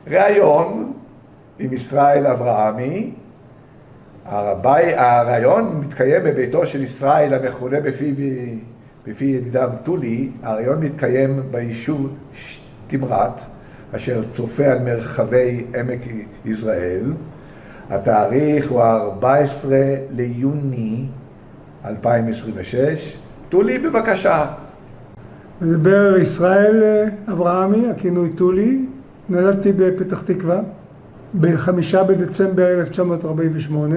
ראיון עם ישראל אברהמי. הראיון מתקיים בביתו של ישראל המכונה בפי ידידיו טולי. הראיון מתקיים ביישוב תמרת, אשר צופה על מרחבי עמק יזרעאל. התאריך הוא 14 ליוני 2026. טולי, בבקשה. מדבר ישראל אברהמי, הכינוי טולי. נולדתי בפתח תקווה ב-5 בדצמבר 1948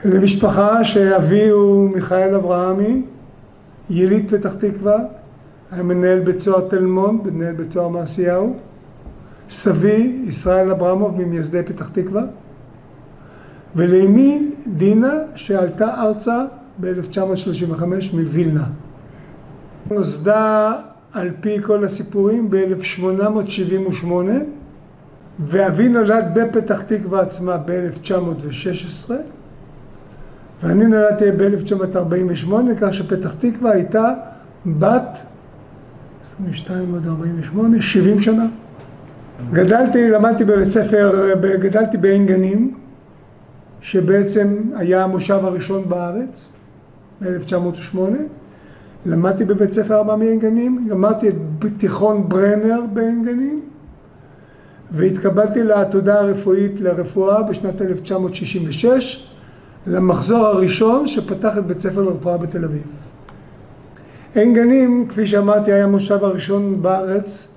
למשפחה שאבי הוא מיכאל אברהמי, יליד פתח תקווה, היה מנהל בית סוהר תל מונד, מנהל בית סוהר מעשיהו. סבי ישראל אברהמוב ממייסדי פתח תקווה, ולאמי דינה שעלתה ארצה ב-1935 מווילנה. נוסדה על פי כל הסיפורים ב-1878, ואבי נולד בפתח תקווה עצמה ב-1916, ואני נולדתי ב-1948, כך שפתח תקווה הייתה בת 22 עד 48, 70 שנה. למדתי בבית ספר, גדלתי בעין גנים, שבעצם היה המושב הראשון בארץ, ב-1908. למדתי בבית ספר אבא מעין גנים, למדתי את תיכון ברנר בעין גנים, והתקבלתי לעתודה הרפואית לרפואה בשנת 1966, למחזור הראשון שפתח את בית ספר לרפואה בתל אביב. עין גנים, כפי שאמרתי, היה המושב הראשון בארץ,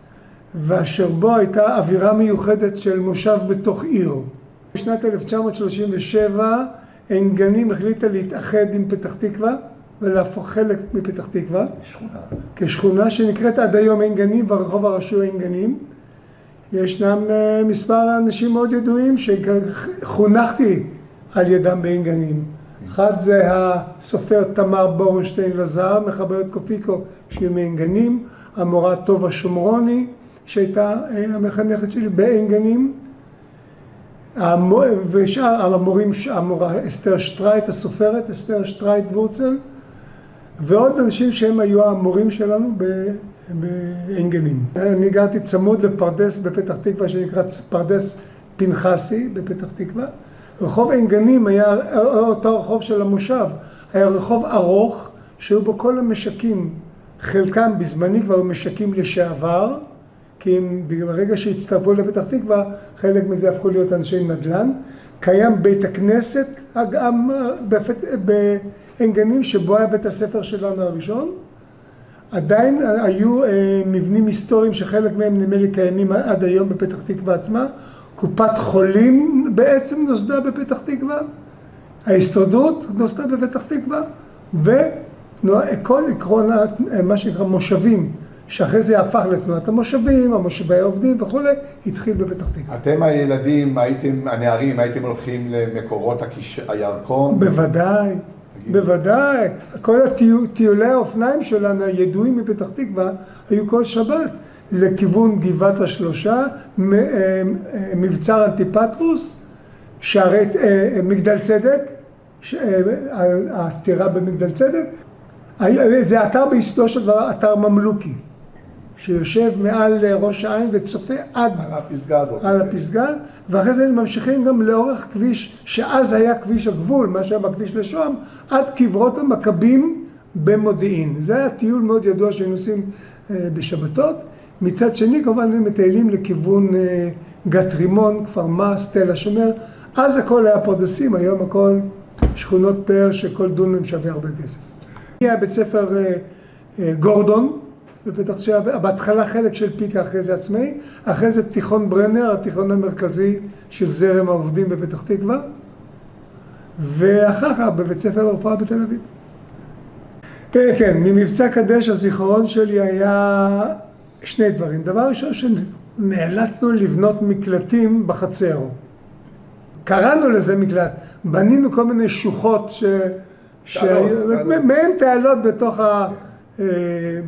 ואשר בו הייתה אווירה מיוחדת של מושב בתוך עיר. בשנת 1937 עין גנים החליטה להתאחד עם פתח תקווה, ולהפוך חלק מפתח תקווה, כשכונה שנקראת עד היום עין גנים, ברחוב הראשי עין גנים. ישנם מספר אנשים מאוד ידועים שחונכתי על ידם בעין גנים. אחד זה הסופר תמר בורנשטיין לזר, מחברת קופיקו שהיא מעין גנים, המורה טובה שומרוני שהייתה המחנכת שלי בעין גנים, ושאר המורים, המורה אסתר שטרייט, הסופרת אסתר שטרייט וורצל, ועוד אנשים שהם היו המורים שלנו בעין גנים. אני גרתי צמוד לפרדס בפתח תקווה שנקרא פרדס פנחסי בפתח תקווה. רחוב עין גנים היה אותו רחוב של המושב, היה רחוב ארוך שהיו בו כל המשקים, חלקם בזמני כבר משקים לשעבר, כי ברגע שהצטרפו לפתח תקווה, חלק מזה הפכו להיות אנשי נדל"ן. קיים בית הכנסת בעין גנים, שבו היה בית הספר שלנו הראשון. עדיין היו מבנים היסטוריים שחלק מהם נדמה לי קיימים עד היום בפתח תקווה עצמה. קופת חולים בעצם נוסדה בפתח תקווה, ההסתדרות נוסדה בפתח תקווה, וכל עקרון מה שנקרא מושבים, שאחרי זה הפך לתנועת המושבים, המושבי העובדים וכו', התחיל בפתח תקווה. אתם הילדים, הנערים, הייתם הולכים למקורות הירקון? בוודאי, בוודאי. כל טיולי האופניים שלנו, הידועים מפתח תקווה, היו כל שבת לכיוון גבעת השלושה, מבצר אנטיפטרוס, שערי מגדל צדק, העתירה במגדל צדק. זה אתר ביסודו של דבר, אתר ממלוכי, שיושב מעל ראש העין וצופה עד על הפסגה, ואחרי זה ממשיכים גם לאורך כביש, שאז היה כביש הגבול, מה שהיה בכביש לשוהם, עד קברות המכבים במודיעין. זה היה טיול מאוד ידוע שהיינו עושים בשבתות. מצד שני, כמובן, הם מטיילים לכיוון גת רימון, כפר מס, תל השומר. אז הכל היה פרדסים, היום הכל שכונות פאר שכל דונם שווה הרבה כסף. היה בית ספר גורדון, בפתח תקווה, בהתחלה חלק של פיקה, אחרי זה עצמאי, אחרי זה תיכון ברנר, התיכון המרכזי של זרם העובדים בפתח תקווה, ואחר כך בבית ספר לרפואה בתל אביב. כן, ממבצע קדש הזיכרון שלי היה שני דברים. דבר ראשון, שנאלצנו לבנות מקלטים בחצר. קראנו לזה מקלט, בנינו כל מיני שוחות מהן תעלות בתוך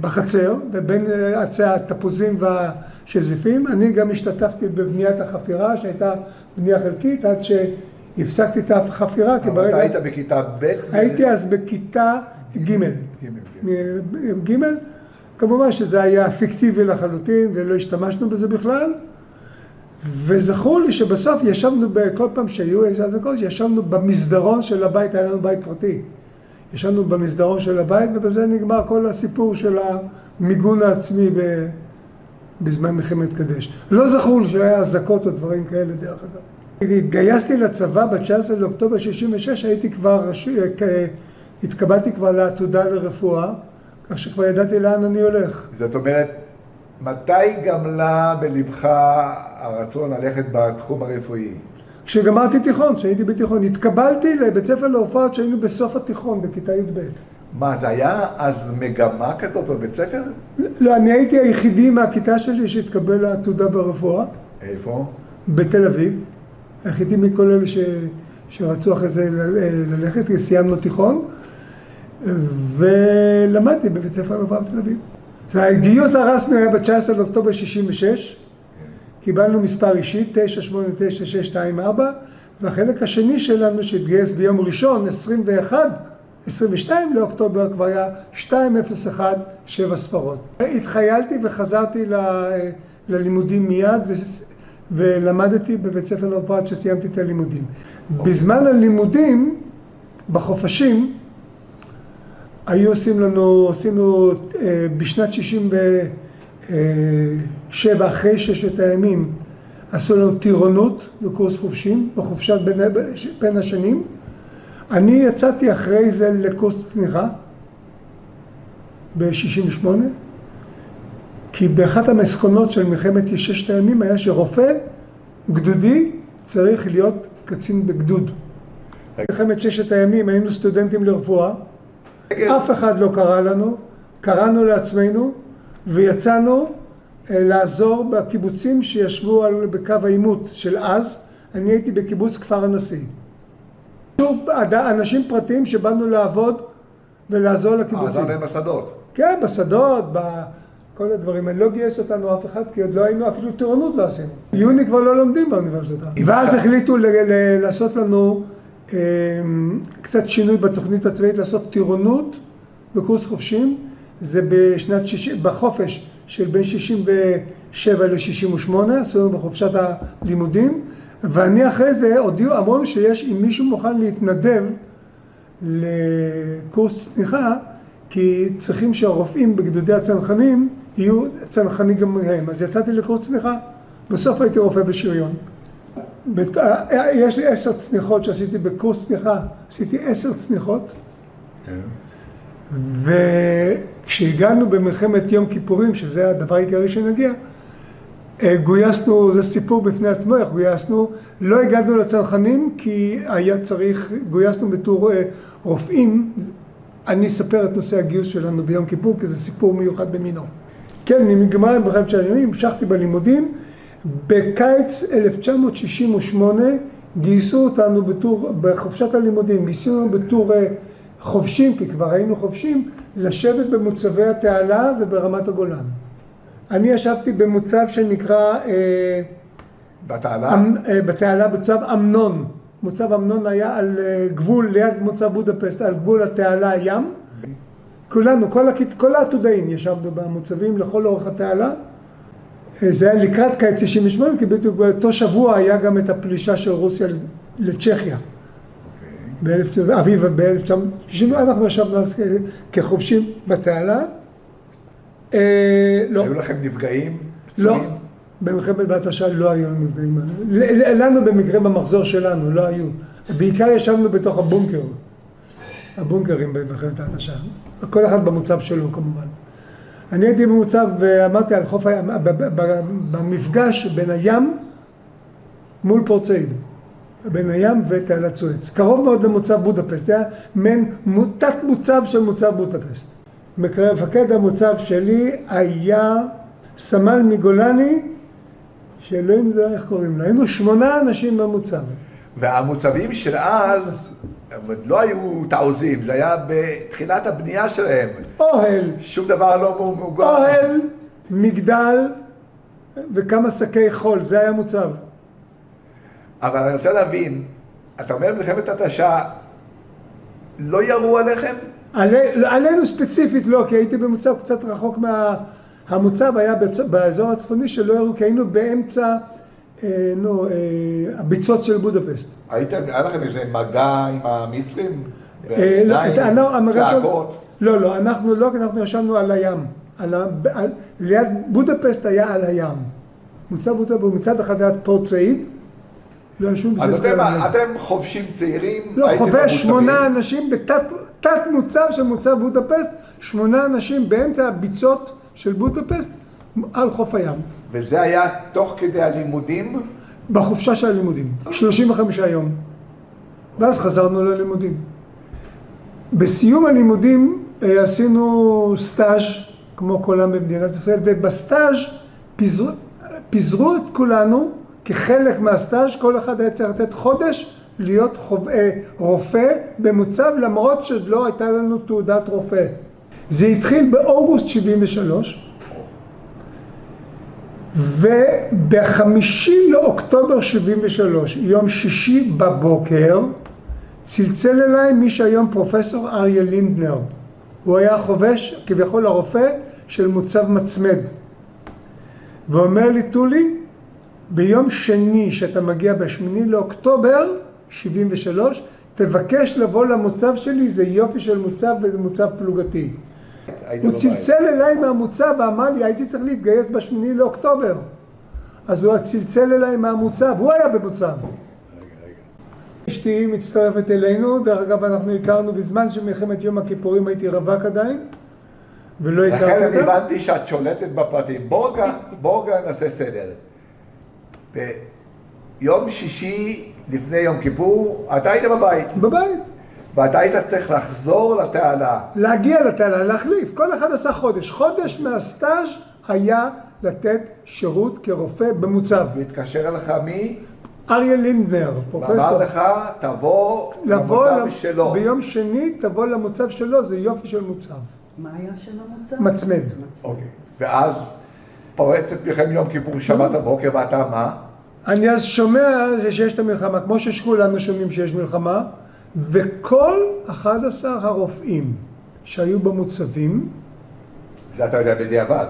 בחצר, ובין עצי התפוזים והשזיפים. אני גם השתתפתי בבניית החפירה, שהייתה בנייה חלקית, עד שהפסקתי את החפירה. אבל אתה היית בכיתה ב'? הייתי אז בכיתה ג'. כמובן שזה היה פיקטיבי לחלוטין ולא השתמשנו בזה בכלל, וזכור לי שבסוף ישבנו, כל פעם שהיו איזה אזעקות, ישבנו במסדרון של הבית, היה לנו בית פרטי. ישבנו במסדרון של הבית, ובזה נגמר כל הסיפור של המיגון העצמי בזמן מלחמת קדש. לא זכור לי שהיה אזעקות או דברים כאלה דרך אגב. התגייסתי לצבא ב-19 לאוקטובר 66, התקבלתי כבר לעתודה לרפואה, כך שכבר ידעתי לאן אני הולך. זאת אומרת, מתי גמלה בלבך הרצון ללכת בתחום הרפואי? כשגמרתי תיכון, כשהייתי בתיכון, התקבלתי לבית ספר לרפואה כשהיינו בסוף התיכון, בכיתה י"ב. מה, זה היה אז מגמה כזאת בבית ספר? לא, אני הייתי היחידי מהכיתה שלי שהתקבל לעתודה ברפואה. איפה? בתל אביב. היחידי מכל אלה שרצו אחרי זה ללכת, כי סיימנו תיכון, ולמדתי בבית ספר לרפואה בתל אביב. הגיוס הרסמי היה ב-19 לאוקטובר 66, קיבלנו מספר אישי, 989-624, והחלק השני שלנו שהתגייס ביום ראשון, 22 לאוקטובר, כבר היה 201, 7 ספרות. התחיילתי וחזרתי ללימודים מיד, ולמדתי בבית ספר לרפואה שסיימתי את הלימודים. בזמן הלימודים, בחופשים, עשינו בשנת 67, אחרי 6 הימים, עשו לנו טירונות לקורס חופשים, בחופשת בין השנים. אני יצאתי אחרי זה לקורס צניחה, ב-68, כי באחת המסקנות של מלחמת 6 הימים היה שרופא גדודי צריך להיות קצין בגדוד. במלחמת 6 הימים היינו סטודנטים לרפואה, אף אחד לא קרא לנו, קראנו לעצמנו ויצאנו לעזור בקיבוצים שישבו בקו העימות של אז. אני הייתי בקיבוץ כפר הנשיא. אנשים פרטיים שבאנו לעבוד ולעזור לקיבוצים. עזרתם בשדות? כן, בשדות, בכל הדברים. אני לא גייס אותנו אף אחד, כי עוד לא היינו, אפילו טירונות לא עשינו. יוני כבר לא לומדים באוניברסיטה. ואז החליטו לעשות לנו קצת שינוי בתוכנית הצבאית, לעשות טירונות בקורס חופשים. זה בחופש של בין 67 ל-68, עשינו בחופשת הלימודים. ואני אחרי זה הודיעו, אמרו שיש, אם מישהו מוכן להתנדב לקורס צניחה, כי צריכים שהרופאים בגדודי הצנחנים יהיו צנחנים גם הם. אז יצאתי לקורס צניחה, בסוף הייתי רופא בשריון. יש לי 10 צניחות שעשיתי בקורס צניחה, עשיתי 10 צניחות. וכשהגענו במלחמת יום כיפורים, שזה הדבר העיקרי שנגיע, גויסנו, זה סיפור בפני עצמו, איך גויסנו, לא הגענו לצנחנים כי היה צריך, גויסנו בתור רופאים. אני אספר את נושא הגיוס שלנו ביום כיפור, כי זה סיפור מיוחד במינו. כן, נגמר במלחמת 6 הימים, המשכתי בלימודים. בקיץ 1968 גייסו אותנו בחופשת הלימודים, גייסו אותנו בתור חובשים, כי כבר היינו חובשים, לשבת במוצבי התעלה וברמת הגולן. אני ישבתי במוצב שנקרא בתעלה? בתעלה, בצב אמנון. מוצב אמנון היה על גבול, ליד מוצב בודפסט, על גבול התעלה הים. כולנו, כל העתודאים ישבנו במוצבים לכל אורך התעלה. זה היה לקראת קיץ 68, כי בדיוק באותו שבוע היה גם את הפלישה של רוסיה לצ'כיה. אביב ב-1960, אנחנו ישבנו כחובשים בתעלה. לא. היו לכם נפגעים? לא. במלחמת בהתשה לא היו נפגעים. לנו במקרה במחזור שלנו לא היו. בעיקר ישבנו בתוך הבונקר. הבונקרים במלחמת ההתשה. כל אחד במוצב שלו כמובן. אני הייתי במוצב ואמרתי על חוף הים, במפגש בין הים מול פורט סעיד. בין הים ותעלת סואץ. קרוב מאוד למוצב בודפסט. זה היה מעין תת מוצב של מוצב בודפסט. מפקד המוצב שלי היה סמל מגולני, שאלוהים יודע איך קוראים לה. היינו 8 אנשים במוצב. והמוצבים של אז לא היו תעוזים, זה היה בתחילת הבנייה שלהם. אוהל. שום דבר לא מוגן. אוהל, מגדל וכמה שקי חול, זה היה מוצב. אבל אני רוצה להבין, אתה אומר מלחמת התשה, לא ירו עליכם? עלינו ספציפית לא, כי הייתי במוצב קצת רחוק המוצב היה באזור הצפוני שלא ירו, כי היינו באמצע הביצות של בודפשט. היה לכם איזה מגע עם המצרים? צעקות? לא, אנחנו לא, אנחנו ישבנו על הים. ליד בודפשט היה על הים. מצד אחד היה פורט סעיד. לא היה שום בסיס. אז אתם חובשים צעירים? לא, חובש 8 אנשים בתת מוצב של מוצב בודפשט, 8 אנשים באמצע הביצות של בודפשט על חוף הים. וזה היה תוך כדי הלימודים? בחופשה של הלימודים, 35 יום. ואז חזרנו ללימודים. בסיום הלימודים עשינו סטאז' כמו כולם במדינת ישראל, ובסטאז' פיזרו את כולנו כחלק מהסטאז', כל אחד היה צריך לתת חודש להיות רופא במוצב, למרות שלא הייתה לנו תעודת רופא. זה התחיל באוגוסט 73, וב-5 לאוקטובר 73, יום שישי בבוקר, צלצל אליי מי שהיום פרופסור אריה לינדנר. הוא היה חובש, כביכול הרופא, של מוצב מצמד. ואומר לי, טולי, ביום שני שאתה מגיע ב8 לאוקטובר 73, תבקש לבוא למוצב שלי, זה יופי של מוצב וזה מוצב פלוגתי. הוא צלצל אליי מהמוצב ואמר לי, הייתי צריך להתגייס ב8 לאוקטובר. אז הוא צלצל אליי מהמוצב, הוא היה במוצב. אשתי מצטרפת אלינו, דרך אגב אנחנו הכרנו בזמן שמלחמת יום הכיפורים הייתי רווק עדיין, ולא הכרתי אותה. לכן אני הבנתי שאת שולטת בפרטים. בואו נעשה סדר. ביום שישי לפני יום כיפור, אתה היית בבית. בבית. ואתה היית צריך לחזור לתעלה. להגיע לתעלה, להחליף. כל אחד עשה חודש. חודש מהסטאז' היה לתת שירות כרופא במוצב. והתקשר אליך מי? אריה לינדנר, פרופסור. ואמר לך, תבוא למוצב שלו. ביום שני תבוא למוצב שלו, זה יופי של מוצב. מה היה של המוצב? מצמד. אוקיי. ואז פורצת מלחמת יום כיפור שבת הבוקר, ואתה מה? אני אז שומע שיש את המלחמה, כמו שכולנו שומעים שיש מלחמה, וכל 11 הרופאים שהיו במוצבים, זה אתה יודע בדיעבד.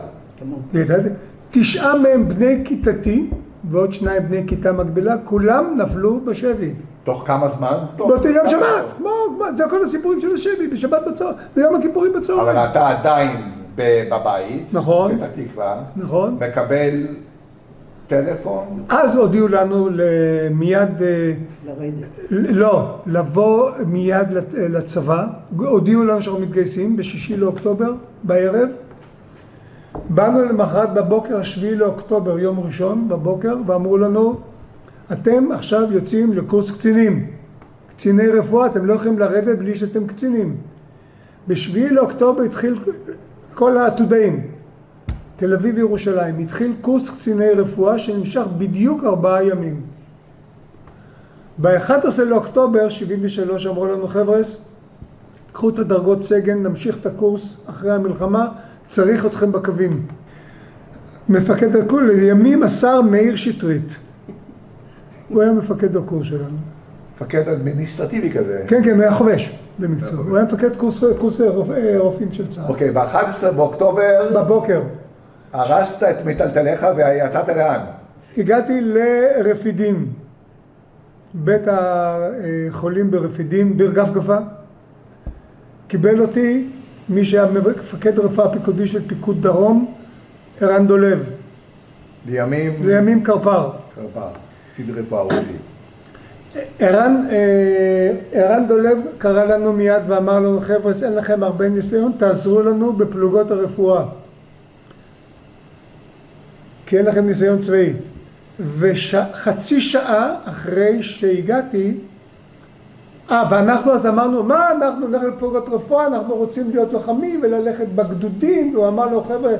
9 מהם בני כיתתי, ועוד 2 בני כיתה מקבילה, כולם נפלו בשבי. תוך כמה זמן? באותו יום שבת, זה כל הסיפורים של השבי, בשבת בצהר, ביום הכיפורים בצהר. אבל אתה עדיין בבית, נכון, פתח תקווה, נכון. מקבל טלפון. אז הודיעו לנו מיד, לא, לבוא מיד לצבא, הודיעו לנו שאנחנו מתגייסים ב6 לאוקטובר בערב, באנו למחרת בבוקר, 7 לאוקטובר, יום ראשון בבוקר, ואמרו לנו, אתם עכשיו יוצאים לקורס קצינים, קציני רפואה, אתם לא יכולים לרדת בלי שאתם קצינים. ב7 לאוקטובר התחיל כל העתודאים, תל אביב וירושלים, התחיל קורס קציני רפואה שנמשך בדיוק 4 ימים. ב-11 לאוקטובר 73 אמרו לנו, חבר'ס, קחו את הדרגות סגן, נמשיך את הקורס אחרי המלחמה, צריך אתכם בקווים. מפקד הקורס, לימים השר מאיר שטרית. הוא היה מפקד הקורס שלנו. מפקד אדמיניסטרטיבי כזה. כן, כן, היה חובש במקצוע. הוא היה מפקד קורס רופאים של צה"ל. אוקיי, ב-11 באוקטובר... בבוקר. הרסת את מטלטליך ויצאת לאן? הגעתי לרפידים. בית החולים ברפידים, ביר גפגפה. קיבל אותי מי שהיה מפקד רפואה פיקודי של פיקוד דרום, ערן דולב. לימים קרפ"ר. קרפ"ר, קצין רפואה אודי. ערן דולב קרא לנו מיד ואמר לנו, חבר'ה, אין לכם הרבה ניסיון, תעזרו לנו בפלוגות הרפואה. כי אין לכם ניסיון צבאי. וחצי שעה אחרי שהגעתי, ואנחנו אז אמרנו, מה אנחנו נלך לפלוגות רפואה, אנחנו רוצים להיות לוחמים וללכת בגדודים, והוא אמר לו, חבר'ה,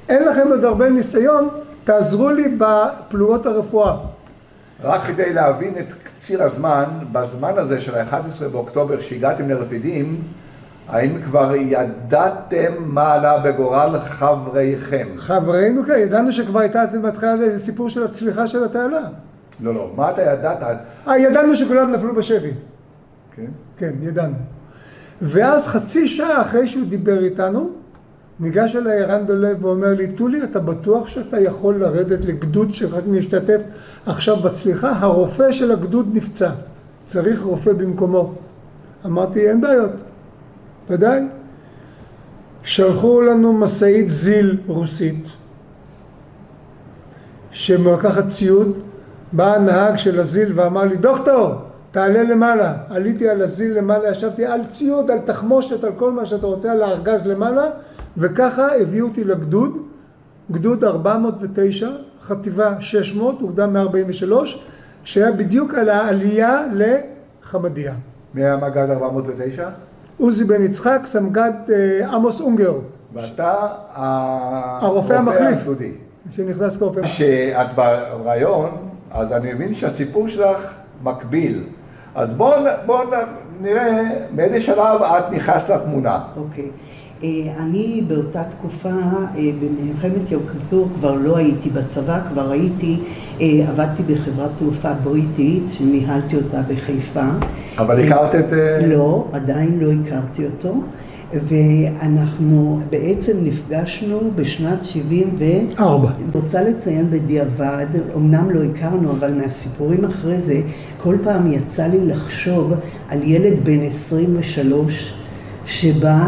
אין לכם עוד הרבה ניסיון, תעזרו לי בפלוגות הרפואה. רק כדי להבין את קציר הזמן, בזמן הזה של ה-11 באוקטובר שהגעתם לרפידים, האם כבר ידעתם מה עלה בגורל חבריכם? חברינו, כן, ידענו שכבר הייתה מתחילה סיפור של הצליחה של התעלה. לא, מה אתה ידעת? ידענו שכולם נפלו בשבי. כן? כן, ידענו. ואז חצי שעה אחרי שהוא דיבר איתנו, ניגש אליי ערן דולב ואומר לי, טולי, אתה בטוח שאתה יכול לרדת לגדוד שרק משתתף עכשיו בצליחה? הרופא של הגדוד נפצע, צריך רופא במקומו. אמרתי, אין בעיות, ודאי. שלחו לנו מסעית זיל רוסית, שמלקחת ציוד, בא הנהג של הזיל ואמר לי, דוקטור, תעלה למעלה. עליתי על הזיל למעלה, ישבתי על ציוד, על תחמושת, על כל מה שאתה רוצה, על הארגז למעלה, וככה הביאו אותי לגדוד, גדוד 409, חטיבה 600, אוגדה 143, שהיה בדיוק על העלייה לחמדיה. מי היה מג"ד 409? עוזי בן יצחק, סמג"ד עמוס אונגר. ואתה הרופא המחליף, הגדודי. שנכנס כרופא. כשאת ברעיון, אז אני מבין שהסיפור שלך מקביל. אז בואו נראה מאיזה שלב את נכנסת לתמונה. אוקיי. אני באותה תקופה, במלחמת יום כיפור, כבר לא הייתי בצבא, כבר עבדתי בחברת תעופה בריטית, שניהלתי אותה בחיפה. אבל הכרת את... לא, עדיין לא הכרתי אותו. ואנחנו בעצם נפגשנו בשנת 74. רוצה לציין בדיעבד, אמנם לא הכרנו, אבל מהסיפורים אחרי זה, כל פעם יצא לי לחשוב על ילד בן 23 שבא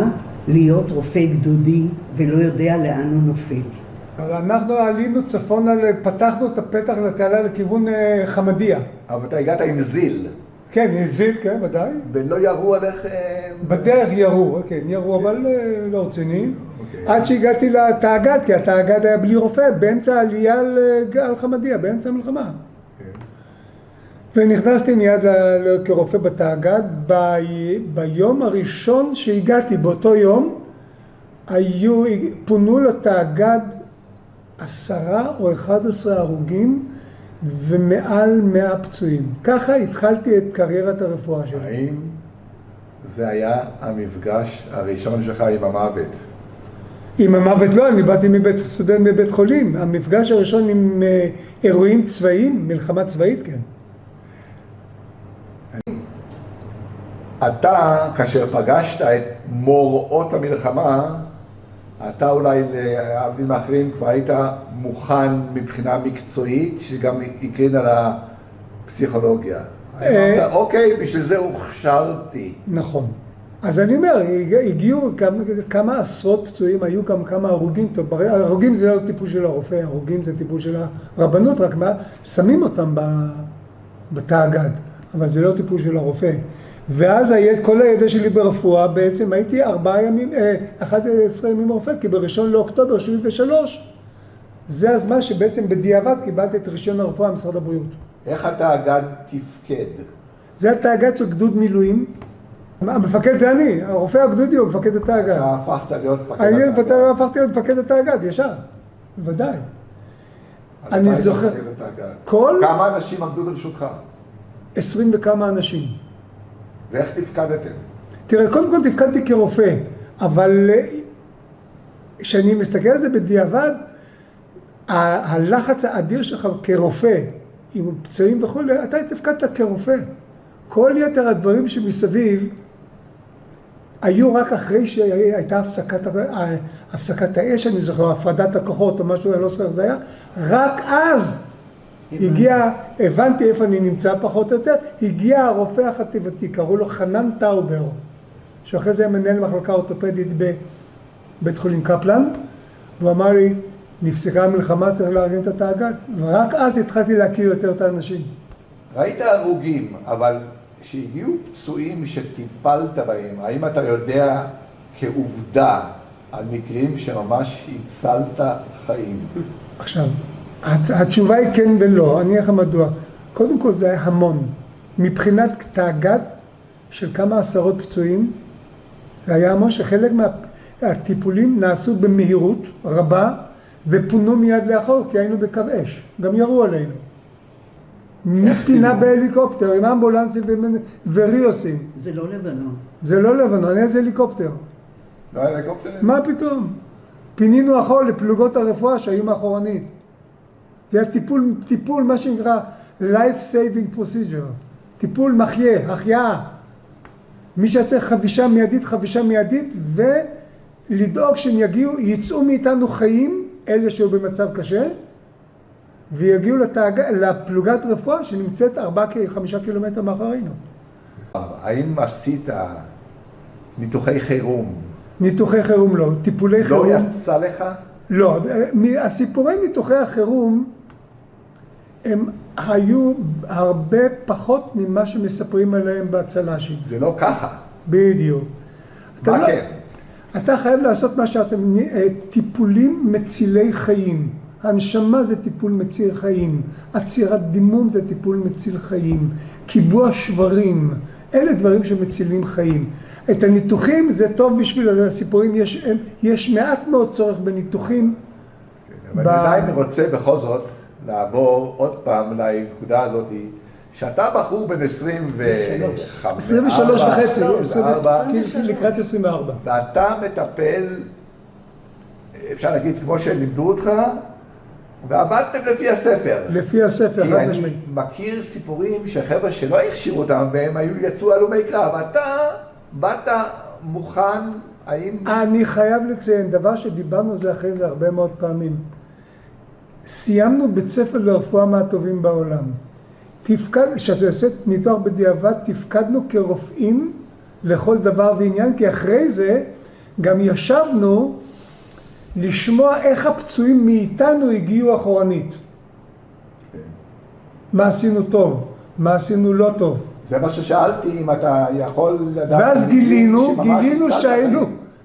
להיות רופא גדודי ולא יודע לאן הוא נופל. אנחנו עלינו צפונה, פתחנו את הפתח לתעלה לכיוון חמדיה. אבל אתה הגעת עם זיל. כן, זיל, כן, ודאי. ולא ירו עליך... בדרך ירו, כן, ירו, אבל לא רציני. עד שהגעתי לתאגד, כי התאגד היה בלי רופא, באמצע העלייה על חמדיה, באמצע המלחמה. ונכנסתי מיד כרופא בתאגד. ביום הראשון שהגעתי, באותו יום, פונו לתאגד 10 או 11 הרוגים, ומעל 100 פצועים. ככה התחלתי את קריירת הרפואה שלי. האם זה היה המפגש הראשון שלך עם המוות? עם המוות לא, אני באתי סטודנט מבית חולים. המפגש הראשון עם אירועים צבאיים, מלחמה צבאית, כן. אתה, כאשר פגשת את מוראות המלחמה, אתה אולי להבדיל מאחרים כבר היית מוכן מבחינה מקצועית, שגם הקרין על הפסיכולוגיה. אמרת, אוקיי, בשביל זה הוכשרתי. נכון. אז אני אומר, הגיעו כמה עשרות פצועים, היו גם כמה הרוגים. טוב, הרוגים זה לא טיפול של הרופא, הרוגים זה טיפול של הרבנות, רק מה, שמים אותם בתאגד, אבל זה לא טיפול של הרופא. ואז כל הידע שלי ברפואה, בעצם הייתי 11 ימים רופא, כי בראשון לאוקטובר 73, זה הזמן שבעצם בדיעבד קיבלתי את רישיון הרפואה ממשרד הבריאות. איך התאגד תפקד? זה התאגד של גדוד מילואים. המפקד זה אני, הרופא הגדודי הוא מפקד התאגד. אתה הפכת להיות מפקד התאגד. אני הפכתי להיות מפקד התאגד, ישר, בוודאי. אני זוכר, כמה אנשים עמדו ברשותך? 20 וכמה אנשים. ואיך תפקדתם? תראה, קודם כל תפקדתי כרופא, אבל כשאני מסתכל על זה בדיעבד, הלחץ האדיר שלך כרופא, עם פצועים וכו', אתה תפקדת כרופא. כל יתר הדברים שמסביב, היו רק אחרי שהייתה הפסקת האש, אני זוכר, הפרדת הכוחות או משהו, אני לא זוכר איך זה היה, רק אז הבנתי איפה אני נמצא פחות או יותר, הגיע הרופא החטיבתי, קראו לו חנן טאובר, שאחרי זה מנהל מחלקה אורתופדית בבית חולים קפלן, והוא אמר לי, נפסקה המלחמה, צריך לארגן את התאגד, ורק אז התחלתי להכיר יותר את האנשים. ראית הרוגים, אבל שהגיעו פצועים שטיפלת בהם, האם אתה יודע כעובדה על מקרים שממש הצלת חיים? עכשיו, התשובה היא כן ולא, אני אגיד לך מדוע. קודם כל זה היה המון. מבחינת תאגד של כמה עשרות פצועים, זה היה המון שחלק מהטיפולים נעשו במהירות רבה, ופונו מיד לאחור, כי היינו בקו אש. גם ירו עלינו. מפינה בהליקופטר, עם אמבולנסים וריוסים. זה לא לבנון. זה לא לבנון, איזה הליקופטר. לא היה הליקופטרים? מה פתאום? פינינו אחור לפלוגות הרפואה שהיו מאחורנית. זה היה טיפול מה שנקרא life saving procedure. טיפול מחיה, החייאה. מי שצריך חבישה מיידית, לדאוג שהם יצאו מאיתנו חיים, אלה שהיו במצב קשה, ויגיעו לפלוגת רפואה שנמצאת 4-5 קילומטר מאחרינו. האם עשית ניתוחי חירום? ניתוחי חירום לא, טיפולי חירום. לא יצא לך? לא, הסיפורי ניתוחי החירום הם היו הרבה פחות ממה שמספרים עליהם בהצל"שים. זה לא ככה. בדיוק. מה כן? אתה חייב לעשות מה שאתם, טיפולים מצילי חיים. הנשמה זה טיפול מציל חיים. עצירת דימום זה טיפול מציל חיים. קיבוע שברים, אלה דברים שמצילים חיים. את הניתוחים זה טוב בשביל הסיפורים, יש מעט מאוד צורך בניתוחים. אבל אני עדיין רוצה בכל זאת לעבור עוד פעם לנקודה הזאת, שאתה בחור בן 23 וחצי, לקראת 24. ואתה מטפל, אפשר להגיד, כמו שלימדו אותך, ועבדתם לפי הספר. לפי הספר, כי אני מכיר סיפורים שחבר'ה שלא הכשירו אותם, והם יצאו הלומי קרב. אתה באת מוכן, האם... אני חייב לציין, דבר שדיברנו זה אחרי זה הרבה מאוד פעמים. סיימנו בית ספר לרפואה מהטובים בעולם. כשאתה עושה ניתוח בדיעבד, תפקדנו כרופאים לכל דבר ועניין, כי אחרי זה גם ישבנו לשמוע איך הפצועים מאיתנו הגיעו אחורנית. מה עשינו טוב, מה עשינו לא טוב. זה מה ששאלתי, אם אתה יכול לדעת... ואז גילינו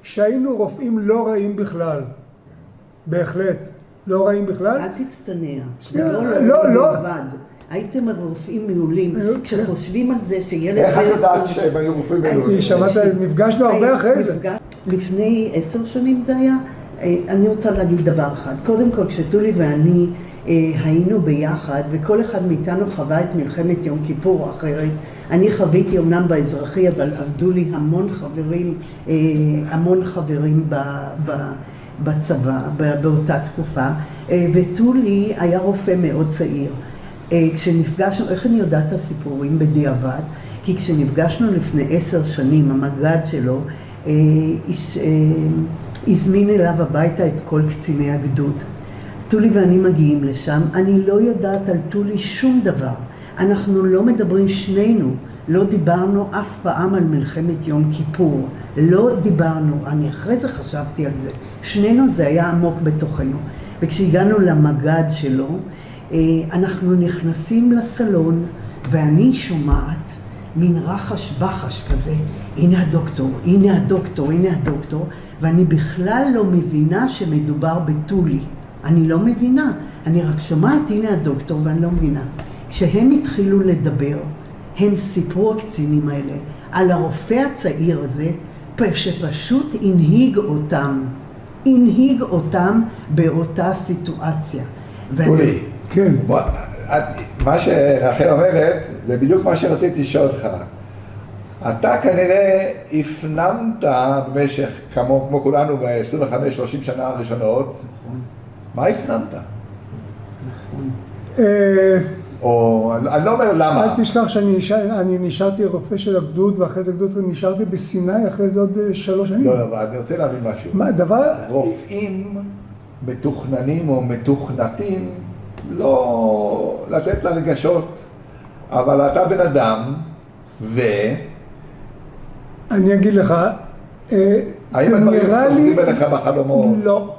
שהיינו רופאים לא רעים בכלל. בהחלט, לא רעים בכלל. אל תצטנע, זה לא לבד. הייתם רופאים מעולים, כשחושבים על זה שילד... איך את יודעת שהם היו רופאים מעולים? נפגשנו הרבה אחרי זה. לפני 10 שנים זה היה. אני רוצה להגיד דבר אחד. קודם כל, כשטולי ואני היינו ביחד, וכל אחד מאיתנו חווה את מלחמת יום כיפור אחרת. אני חוויתי אמנם באזרחי, אבל עבדו לי המון חברים בצבא, באותה תקופה. וטולי היה רופא מאוד צעיר. כשנפגשנו, איך אני יודעת את הסיפורים בדיעבד? כי כשנפגשנו לפני 10 שנים, המג"ד שלו הזמין אליו הביתה את כל קציני הגדוד. טולי ואני מגיעים לשם, אני לא יודעת על טולי שום דבר. אנחנו לא מדברים שנינו, לא דיברנו אף פעם על מלחמת יום כיפור. לא דיברנו, אני אחרי זה חשבתי על זה. שנינו זה היה עמוק בתוכנו. וכשהגענו למג"ד שלו, אנחנו נכנסים לסלון, ואני שומעת מין רחש בחש כזה, הנה הדוקטור, הנה הדוקטור, הנה הדוקטור, ואני בכלל לא מבינה שמדובר בטולי. אני לא מבינה, אני רק שומעת הנה הדוקטור ואני לא מבינה. כשהם התחילו לדבר, הם סיפרו הקצינים האלה על הרופא הצעיר הזה, שפשוט הנהיג אותם באותה סיטואציה. טולי, כן. מה שרחל אומרת, זה בדיוק מה שרציתי לשאול אותך. אתה כנראה הפנמת במשך, כמו כולנו, ב-25-30 שנה הראשונות. נכון. מה הפנמת? נכון. או, אני לא אומר למה. אל תשכח שאני נשארתי רופא של הגדוד, ואחרי זה גדוד נשארתי בסיני, אחרי זה עוד 3 שנים. לא, אבל אני רוצה להבין משהו. מה, דבר... רופאים מתוכננים או מתוכנתים, לא לתת לרגשות, אבל אתה בן אדם, אני אגיד לך, האם הדברים חוזרים אליך בחלומות? לא.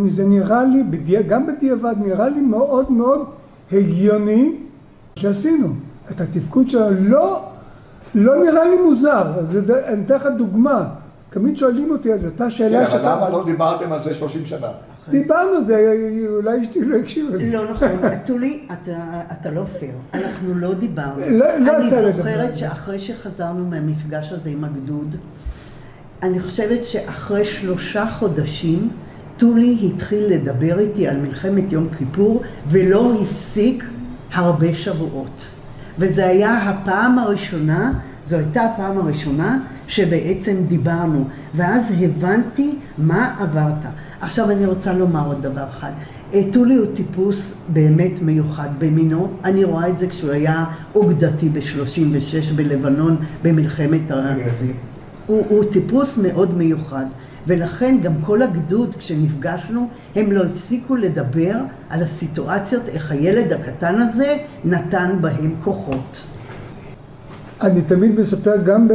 זה נראה לי, גם בדיעבד, נראה לי מאוד מאוד הגיוני שעשינו. את התפקוד שלנו לא נראה לי מוזר. אני אתן לך דוגמה. תמיד שואלים אותי על אותה שאלה כן, אבל למה לא דיברתם על זה 30 שנה? דיברנו, אולי אשתי לא הקשיבה לי. לא נכון, טולי, אתה לא פייר. אנחנו לא דיברנו. אני זוכרת שאחרי שחזרנו מהמפגש הזה עם הגדוד, אני חושבת שאחרי 3 חודשים, טולי התחיל לדבר איתי על מלחמת יום כיפור, ולא הפסיק הרבה שבועות. וזה היה הפעם הראשונה, זו הייתה הפעם הראשונה שבעצם דיברנו, ואז הבנתי מה עברת. עכשיו אני רוצה לומר עוד דבר אחד. טולי הוא טיפוס באמת מיוחד במינו. אני רואה את זה כשהוא היה אוגדתי ב-36 בלבנון במלחמת הערבים. הוא טיפוס מאוד מיוחד. ולכן גם כל הגדוד, כשנפגשנו, הם לא הפסיקו לדבר על הסיטואציות, איך הילד הקטן הזה נתן בהם כוחות. אני תמיד מספר, גם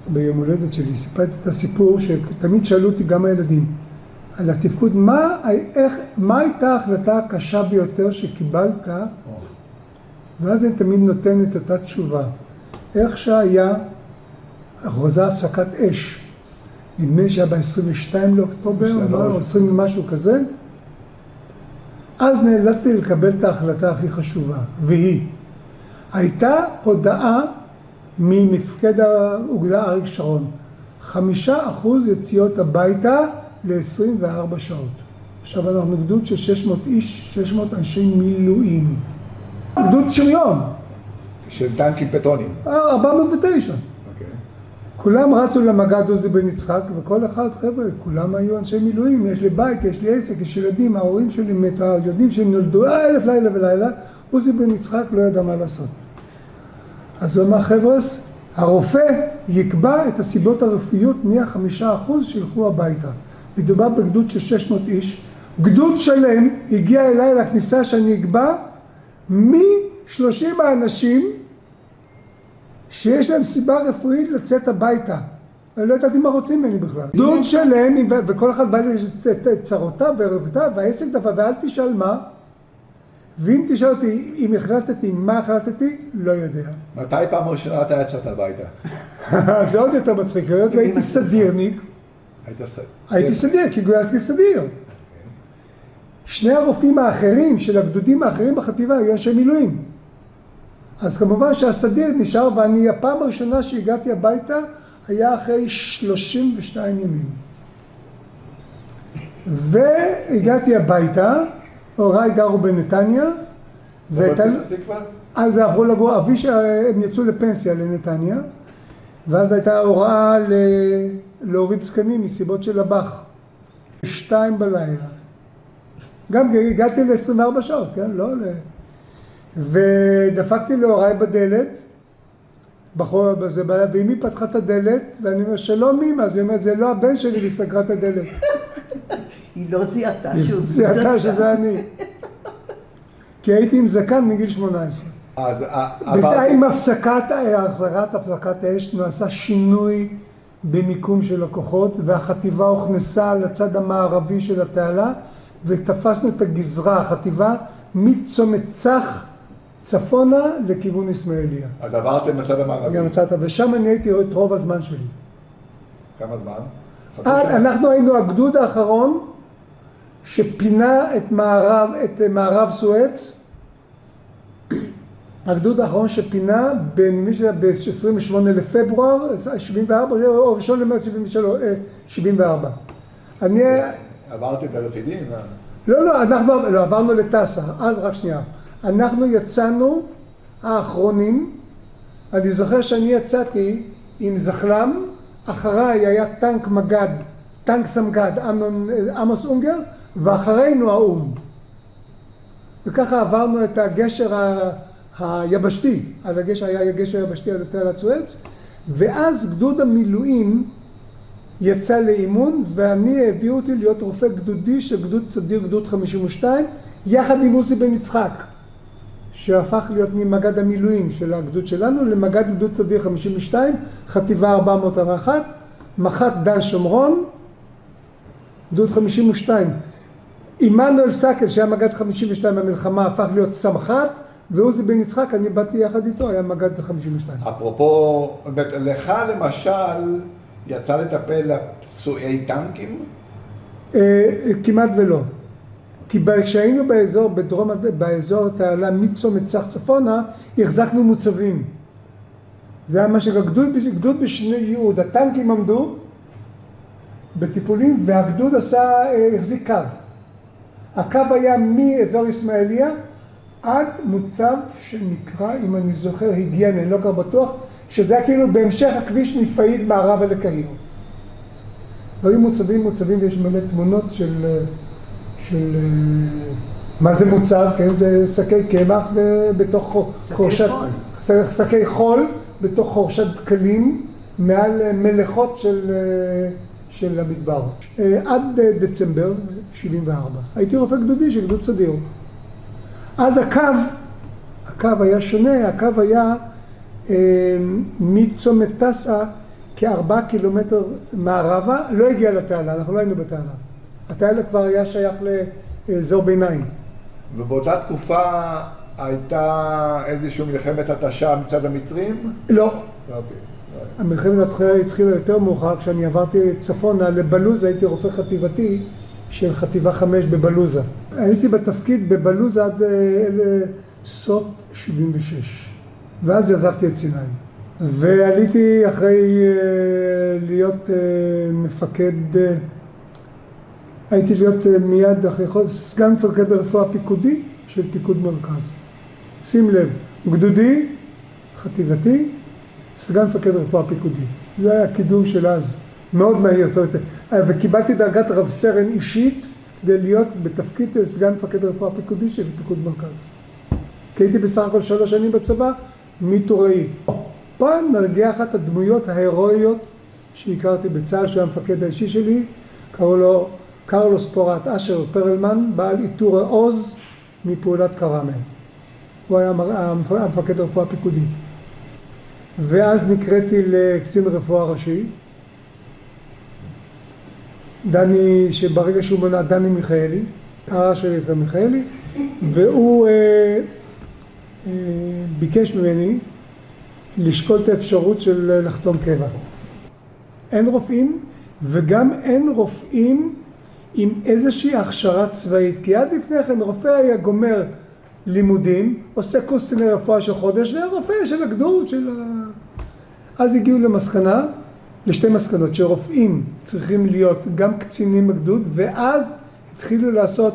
ביום הולדת שלי, סיפרתי את הסיפור שתמיד שאלו אותי גם הילדים, על התפקוד, מה הייתה ההחלטה הקשה ביותר שקיבלת, ואז אני תמיד נותן את אותה תשובה. איך שהיה, הכרזה הפסקת אש, נדמה לי שהיה ב-22 לאוקטובר, או 20 משהו כזה, אז נאלצתי לקבל את ההחלטה הכי חשובה, והיא, הייתה הודעה ממפקד האוגדה אריק שרון, 5% יציאות הביתה ל-24 שעות. עכשיו אנחנו גדוד של 600 איש, 600 אנשי מילואים. גדוד שריון. של טנקים פטרונים. 409. כולם רצו למג"ד עוזי בן יצחק, וכל אחד, חבר'ה, כולם היו אנשי מילואים, יש לי בית, יש לי עסק, יש ילדים, ההורים שלי מתו, הילדים שהם נולדו 1000 לילה ולילה, עוזי בן יצחק לא ידע מה לעשות. אז הוא אמר, חבר'ה, הרופא יקבע את הסיבות הרפואיות מ5% שילכו הביתה. מדובר בגדוד של 600 איש, גדוד שלם הגיע אליי לכניסה שאני אקבע מ-30 האנשים שיש להם סיבה רפואית לצאת הביתה. אני לא ידעתי מה רוצים ממני בכלל. גדוד שלם, וכל אחד בא לי את צרותיו וערבותיו, והעסק דבר, ואל תשאל מה. ואם תשאל אותי אם החלטתי, מה החלטתי, לא יודע. מתי פעם ראשונה אתה יצאת הביתה? זה עוד יותר מצחיק, והייתי סדירניק. הייתי סדיר, כי גויסתי סדיר. שני הרופאים האחרים של הגדודים האחרים בחטיבה היו אנשי מילואים. אז כמובן שהסדיר נשאר, ואני הפעם הראשונה שהגעתי הביתה היה אחרי 32 ימים. והגעתי הביתה, הוריי גרו בנתניה, אז עברו לגור, אבי שהם יצאו לפנסיה לנתניה, ואז הייתה הוראה להוריד זקנים מסיבות של הבח. 2 בלילה. גם הגעתי ל-24 שעות, כן? לא ודפקתי להוריי בדלת, ואמי פתחה את הדלת, ואני אומר, שלום אמא, אז היא אומרת, זה לא הבן שלי, והיא סגרה את הדלת. היא לא זיהתה שהוא זיהתה שזה אני. כי הייתי עם זקן מגיל 18. עם הפסקת האש נעשה שינוי במיקום של הכוחות, והחטיבה הוכנסה לצד המערבי של התעלה, ותפסנו את הגזרה, החטיבה, מצומת צח צפונה לכיוון אסמאעיליה. אז עברתם לצד המערבי. גם לצד, ושם אני הייתי את רוב הזמן שלי. כמה זמן? אנחנו היינו הגדוד האחרון שפינה את מערב סואץ. הגדוד האחרון שפינה ב-28 לפברואר, 74, או 1 למרץ 74. עברתם ברפידים? לא, אנחנו עברנו לטסה, אז רק שנייה. אנחנו יצאנו האחרונים, אני זוכר שאני יצאתי עם זחלם, אחריי היה טנק מגד, טנק סמגד, עמוס אונגר, ואחרינו האום. וככה עברנו את הגשר היבשתי, על הגשר היה גשר יבשתי על תעלת סואץ, ואז גדוד המילואים יצא לאימון, ואני הביאו אותי להיות רופא גדודי של גדוד סדיר, גדוד 52, יחד עם עוזי בן יצחק, שהפך להיות ממגד המילואים של הגדוד שלנו למגד גדוד סדיר 52, חטיבה 401, מח"ט דן שומרון, גדוד 52. עמנואל סקל, שהיה מגד 52 במלחמה, הפך להיות סמח"ט, ועוזי בן יצחק, אני באתי יחד איתו, היה מגד 52. אפרופו, לך למשל יצא לטפל לפצועי טנקים? כמעט ולא. כי כשהיינו באזור תעלה מצומת צח צפונה, החזקנו מוצבים. זה היה מה גדוד בשני ייעוד. הטנקים עמדו בטיפולים, והגדוד החזיק קו. הקו היה מאזור אסמאעיליה עד מוצב שנקרא, אם אני זוכר, היגיינה, אני לא כך בטוח, שזה היה כאילו בהמשך הכביש מפאיד מערבה לקהיר. והיו מוצבים, ויש מלא תמונות של מה זה מוצב, כן? זה שקי קמח בתוך חורשת, שקי חול בתוך חורשת דקלים, מעל מלאכות של המדבר. עד דצמבר 74. הייתי רופא גדודי של גדוד סדיר. אז הקו היה שונה, הקו היה מצומת טסה כ4 קילומטר מערבה, לא הגיע לתעלה, אנחנו לא היינו בתעלה. התעלה כבר היה שייך לאזור ביניים. ובאותה תקופה הייתה איזושהי מלחמת התשה מצד המצרים? לא. המלחמת התחילה התחילה יותר מאוחר, כשאני עברתי צפונה לבלוזה, הייתי רופא חטיבתי של חטיבה 5 בבלוזה. הייתי בתפקיד בבלוזה עד סוף 76, ואז עזבתי את סיני. ועליתי אחרי להיות מפקד, הייתי להיות מיד אחרי חודש סגן מפקד הרפואה הפיקודי של פיקוד מרכז. שים לב, גדודי, חטיבתי, סגן מפקד רפואה פיקודי. זה היה הקידום של אז, מאוד מהיר. וקיבלתי דרגת רב סרן אישית כדי להיות בתפקיד סגן מפקד רפואה פיקודי של פיקוד מרכז. כי הייתי בסך הכל 3 שנים בצבא, מטוראי. פעם מגיעה אחת הדמויות ההירואיות שהכרתי בצה"ל, שהוא המפקד האישי שלי, קראו לו קרלוס פורט אשר פרלמן, בעל עיטור העוז מפעולת קראמל. הוא היה המפקד הרפואה הפיקודי. ואז נקראתי לקצין רפואה ראשי, דני, שברגע שהוא מונה דני מיכאלי, הרש של יפרם מיכאלי, והוא ביקש ממני לשקול את האפשרות של לחתום קבע. אין רופאים, וגם אין רופאים עם איזושהי הכשרה צבאית, כי עד לפני כן רופא היה גומר לימודים, עושה קורס קציני רפואה של חודש, והיה רופא של הגדוד, אז הגיעו למסקנה, לשתי מסקנות, שרופאים צריכים להיות גם קצינים בגדוד, ואז התחילו לעשות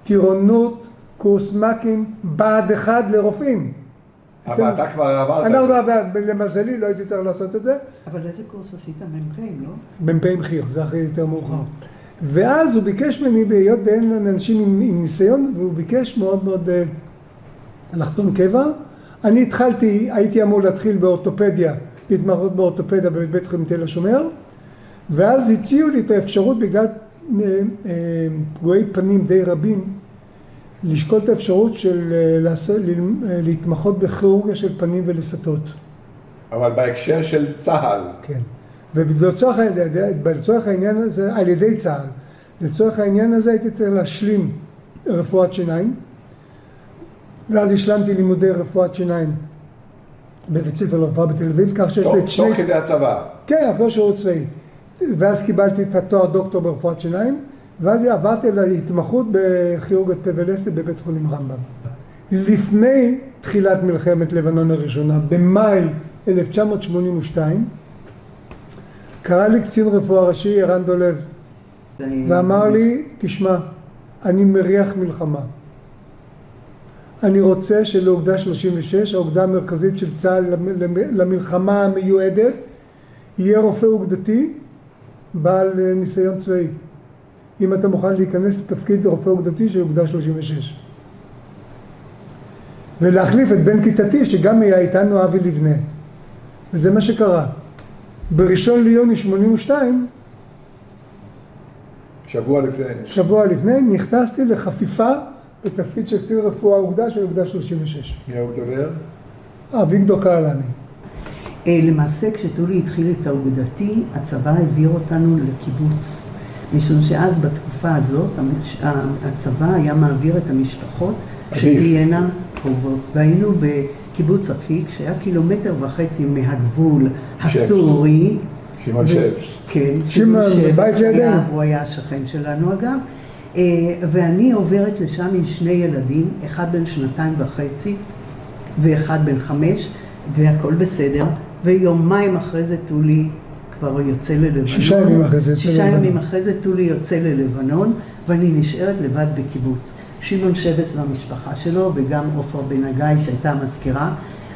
טירונות, קורס מ"כים, בה"ד 1 לרופאים. אבל אתה כבר עברת. למזלי לא הייתי צריך לעשות את זה. אבל איזה קורס עשית? מ"פים, לא? מ"פים חי"ר, זה אחרי יותר מאוחר. ואז הוא ביקש ממני, בהיות ואין לנו אנשים עם ניסיון, והוא ביקש מאוד מאוד לחתום קבע. אני התחלתי, הייתי אמור להתחיל באורתופדיה, להתמחות באורתופדיה בבית חולים תל השומר, ואז הציעו לי את האפשרות בגלל פגועי פנים די רבים, לשקול את האפשרות של להתמחות בכירורגיה של פנים ולסתות. אבל בהקשר של צה"ל. כן. ולצורך העניין הזה, על ידי צה"ל, לצורך העניין הזה הייתי צריך להשלים רפואת שיניים, ואז השלמתי לימודי רפואת שיניים בבית ספר לרפואה בתל אביב, כך שיש לי את שני... תוך כדי הצבא. כן, אחרי שירות צבאי. ואז קיבלתי את התואר דוקטור ברפואת שיניים, ואז עברתי להתמחות בכירורגית פה ולסת בבית חולים רמב"ם. לפני תחילת מלחמת לבנון הראשונה, במאי 1982, קרא לי קצין רפואה ראשי, ערן דולב, ואמר לי, תשמע, אני מריח מלחמה. אני רוצה שלאוגדה 36, האוגדה המרכזית של צה"ל למלחמה המיועדת, יהיה רופא אוגדתי בעל ניסיון צבאי. אם אתה מוכן להיכנס לתפקיד רופא אוגדתי של אוגדה 36. ולהחליף את בן כיתתי שגם היה איתנו אבי לבנה. וזה מה שקרה. בראשון ליוני 82, שבוע לפני, נכנסתי לחפיפה בתפקיד של קצין רפואה אוגדה של אוגדה 36. מי האוגדובר? אביגדור קהלני. למעשה כשטולי התחיל את האוגדתי, הצבא העביר אותנו לקיבוץ. משום שאז בתקופה הזאת הצבא היה מעביר את המשפחות שתהיינה קרובות. והיינו בקיבוץ אפיק שהיה 1.5 קילומטר מהגבול הסורי. שמעון שבס. כן, שמעון שבס, הוא היה השכן שלנו אגב. ואני עוברת לשם עם 2 ילדים, אחד בן 2.5 ואחד בן 5, והכל בסדר. ויומיים אחרי זה טולי כבר יוצא ללבנון. 6 ימים אחרי זה. 6 ימים אחרי זה טולי יוצא ללבנון, ואני נשארת לבד בקיבוץ. שמעון שבס והמשפחה שלו, וגם עופרה בן הגיא שהייתה המזכירה,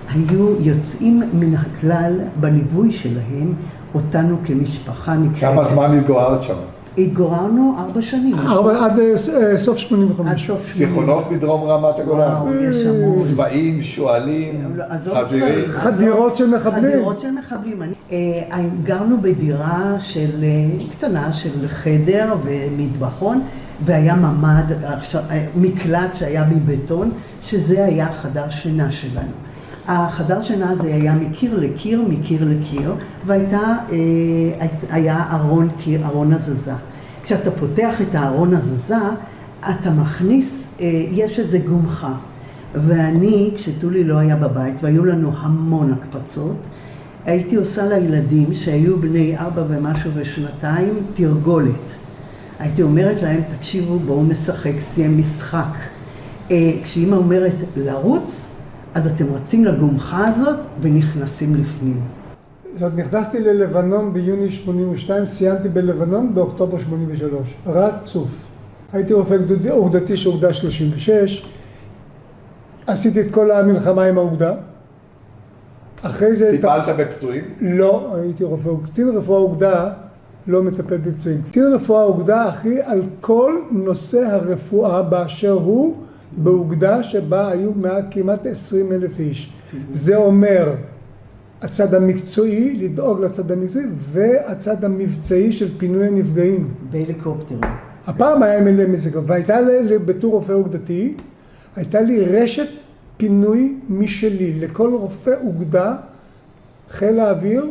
היו יוצאים מן הכלל בליווי שלהם, אותנו כמשפחה נקראת. כמה זמן התגוררת שם? התגוררנו 4 שנים. עד סוף 85. עד סוף 80. זיכרונות מדרום רמת הגולן. וואו, יש המון. צבעים, שועלים, חזירים. חדירות של מחבלים. חדירות של מחבלים. גרנו בדירה קטנה של חדר ומטבחון, והיה ממ"ד, מקלט שהיה מבטון, שזה היה חדר שינה שלנו. החדר שינה הזה היה מקיר לקיר, מקיר לקיר, והיה ארון הזזה. כשאתה פותח את הארון הזזה, אתה מכניס, יש איזה גומחה. ואני, כשטולי לא היה בבית, והיו לנו המון הקפצות, הייתי עושה לילדים שהיו בני 4 ומשהו ושנתיים, תרגולת. הייתי אומרת להם, תקשיבו, בואו נשחק, סיים משחק. כשאמא אומרת לרוץ, אז אתם רצים לגומחה הזאת ונכנסים לפנים. נכנסתי ללבנון ביוני 82, סיימתי בלבנון באוקטובר 83. רצוף. הייתי רופא אוגדתי של אוגדה 36. עשיתי את כל המלחמה עם האוגדה. אחרי זה... טיפלת בפצועים? לא, הייתי רופא. קצין רפואה אוגדה לא מטפל בפצועים. קצין רפואה אוגדה אחראי על כל נושא הרפואה באשר הוא באוגדה שבה היו כמעט 20,000 איש. זה אומר הצד המקצועי, לדאוג לצד המקצועי, והצד המבצעי של פינוי הנפגעים. בהליקופטרים. הפעם היה מלא מזה, והייתה לי בתור רופא אוגדתי, הייתה לי רשת פינוי משלי. לכל רופא אוגדה, חיל האוויר,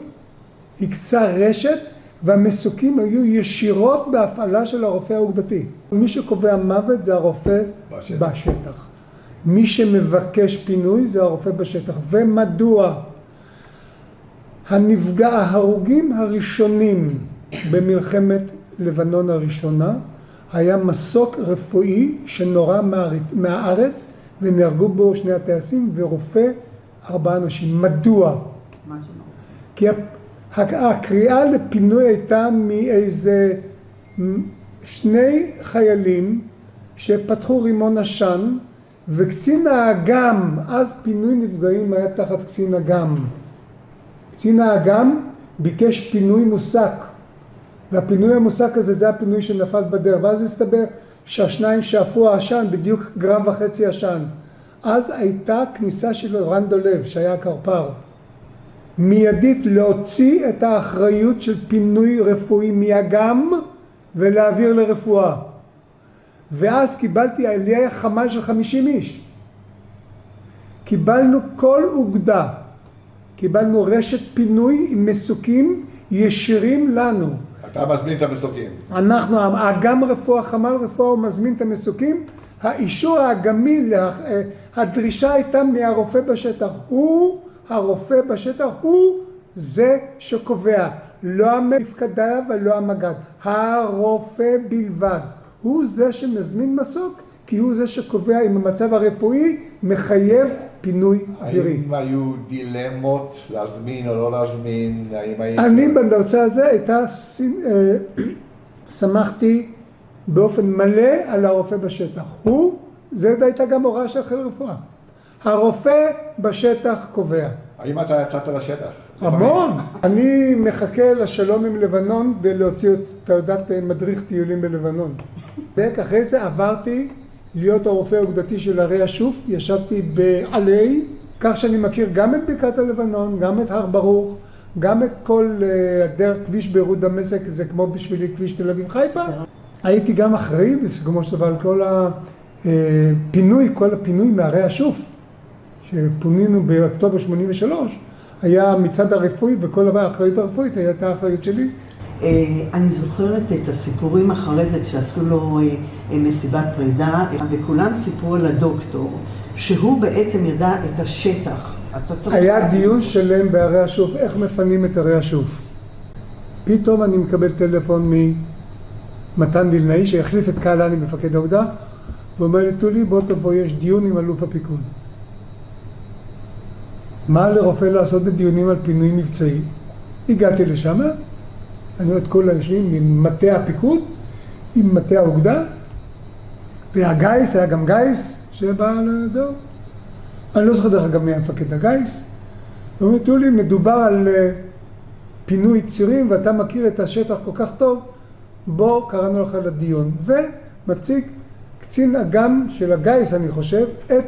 הקצה רשת, והמסוקים היו ישירות בהפעלה של הרופא האוגדתי. מי שקובע מוות זה הרופא בשטח. מי שמבקש פינוי זה הרופא בשטח. ומדוע? ההרוגים הראשונים במלחמת לבנון הראשונה היה מסוק רפואי שנורה מהארץ ונהרגו בו 2 הטייסים ורופא 4 אנשים. מדוע? כי הקריאה לפינוי הייתה מאיזה 2 חיילים שפתחו רימון עשן, וקצין האג"ם, אז פינוי נפגעים היה תחת קצין אג"ם. קצין האג"ם ביקש פינוי מוסק, והפינוי המוסק הזה זה הפינוי שנפל בדרך, ואז הסתבר שהשניים שאפו העשן, בדיוק 1.5 גרם עשן. אז הייתה כניסה של אורן דולב, שהיה הקרפ"ר. מיידית להוציא את האחריות של פינוי רפואי מאג"ם ולהעביר לרפואה. ואז קיבלתי, לי היה חמ"ל של 50 איש. קיבלנו כל אוגדה, קיבלנו רשת פינוי עם מסוקים ישירים לנו. אתה מזמין את המסוקים. אנחנו, האג"ם רפואה, חמ"ל רפואה, הוא מזמין את המסוקים. האישור האג"מי, הדרישה הייתה מהרופא בשטח. הרופא בשטח הוא זה שקובע, לא המפקדה ולא המג"ד, הרופא בלבד. הוא זה שמזמין מסוק, כי הוא זה שקובע אם המצב הרפואי מחייב פינוי אווירי. האם היו דילמות להזמין או לא להזמין? אני בנושא הזה שמחתי באופן מלא על הרופא בשטח. זה הייתה גם הוראה של חיל רפואה. הרופא בשטח קובע. האם אתה יצאת לשטח? המון. אני מחכה לשלום עם לבנון כדי להוציא את תעודת מדריך טיולים בלבנון. אחרי זה עברתי להיות הרופא האוגדתי של ערי השוף, ישבתי בעלי, כך שאני מכיר גם את בקעת הלבנון, גם את הר ברוך, גם את כל דרך כביש ביירות דמשק, זה כמו בשבילי כביש תל אביב חיפה. הייתי גם אחראי, כמו שטובה, על כל הפינוי מערי השוף, שפונינו באוקטובר 83, היה מצד הרפואי, וכל האחריות הרפואית הייתה האחריות שלי. אני זוכרת את הסיפורים אחרי זה כשעשו לו מסיבת פרידה, וכולם סיפרו על הדוקטור, שהוא בעצם ידע את השטח. היה דיון שלם בערי השוף, איך מפנים את ערי השוף. פתאום אני מקבל טלפון ממתן וילנאי, שיחליף את קהלני מפקד האוגדה, ואומר לי, טולי, בוא תבוא, יש דיון עם אלוף הפיקוד. מה לרופא לעשות בדיונים על פינוי מבצעי? הגעתי לשם, אני רואה את כל היושבים עם מטה הפיקוד, עם מטה האוגדה, והגייס, היה גם גייס שבא לזהו. אני לא זוכר דרך אגב מי המפקד הגייס. הוא אומר, טולי, מדובר על פינוי צירים ואתה מכיר את השטח כל כך טוב, בוא קראנו לך לדיון, ומציג קצין אג"ם של הגיס, אני חושב, את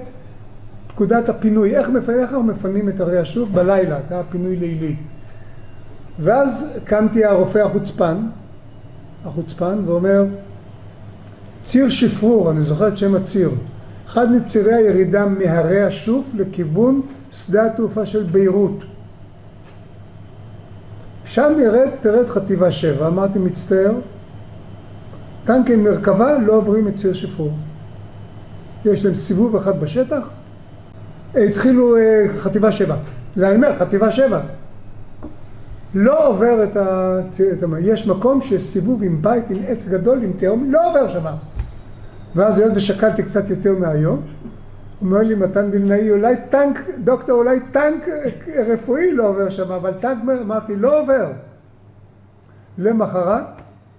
פקודת הפינוי, איך אנחנו מפנים את הרי השוף בלילה, היה פינוי לילי. ואז קמתי הרופא החוצפן, ואומר, ציר שפרור, אני זוכר את שם הציר, אחד מצירי הירידה מהרי השוף לכיוון שדה התעופה של ביירות. שם תרד חטיבה 7, אמרתי מצטער, טנקים מרכבה לא עוברים את ציר שפרור. יש להם סיבוב אחד בשטח, התחילו חטיבה 7, זה אני אומר, חטיבה 7. לא עובר יש מקום שיש סיבוב עם בית, עם עץ גדול, עם תהום, לא עובר שם. ואז היות ושקלתי קצת יותר מהיום, אומר לי מתן וילנאי, אולי טנק, דוקטור, אולי טנק רפואי לא עובר שם, אבל טנק, אמרתי, לא עובר. למחרת,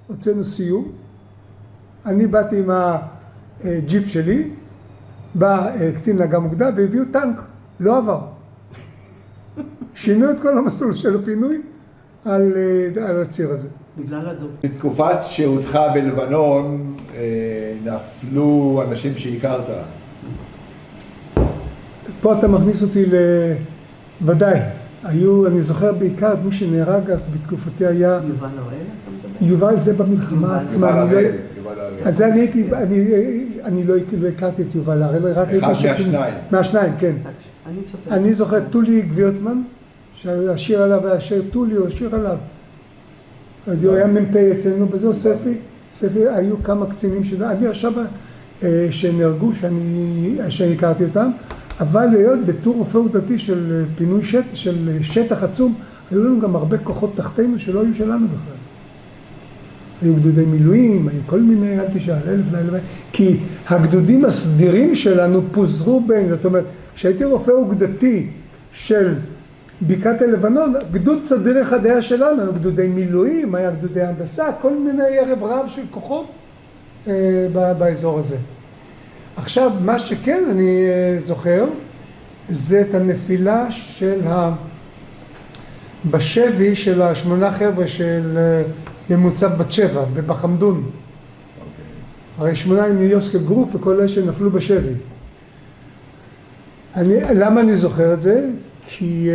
הוצאנו סיום, אני באתי עם הג'יפ שלי, בא קצין אג"ם אוגדה והביאו טנק, לא עבר. שינו את כל המסלול של הפינוי על הציר הזה. בגלל הדוקטור. בתקופת שהותך בלבנון נפלו אנשים שהכרת. פה אתה מכניס אותי ודאי. היו, אני זוכר בעיקר את מי שנהרג אז בתקופתי היה... יובל הראל, אתה מדבר? יובל זה במלחמה עצמה. יובל הראל. אז אני לא הכרתי את יובל הראל, רק אחד מהשניים. מהשניים, כן. אני זוכר את טולי גבירצמן, שהשיר עליו היה שיר טולי או שיר עליו. הוא היה מ"פ אצלנו בזהו ספי, היו כמה קצינים אני עכשיו שנהרגו, שאני הכרתי אותם, אבל להיות בתור רופא עובדתי של פינוי של שטח עצום, היו לנו גם הרבה כוחות תחתינו שלא היו שלנו בכלל. היו גדודי מילואים, היו כל מיני, אל תשאל, כי הגדודים הסדירים שלנו פוזרו בין, זאת אומרת, כשהייתי רופא עובדתי של בקעת הלבנון, גדוד סדיר אחד היה שלנו, היו גדודי מילואים, היה גדודי הנדסה, כל מיני ערב רב של כוחות באזור הזה. עכשיו, מה שכן אני זוכר, זה את הנפילה של בשבי של 8 חבר'ה של ממוצב בת שבע, בחמדון. הרי 8 עם יוסקה גרוף וכל אלה שנפלו בשבי. למה אני זוכר את זה? כי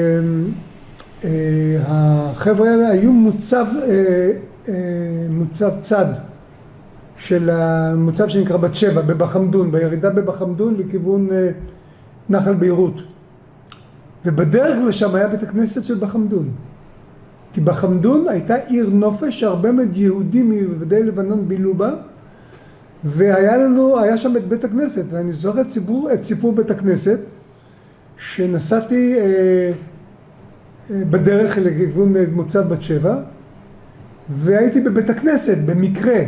החבר'ה האלה היו מוצב צד של המוצב שנקרא בת שבע, בבחמדון, בירידה בבחמדון לכיוון נחל ביירות. ובדרך לשם היה בית הכנסת של בחמדון. כי בחמדון הייתה עיר נופש שהרבה מאוד יהודים מיהודי לבנון בילו בה, והיה שם את בית הכנסת, ואני זוכר את סיפור בית הכנסת, שנסעתי בדרך לכיוון מוצב בת שבע, והייתי בבית הכנסת, במקרה,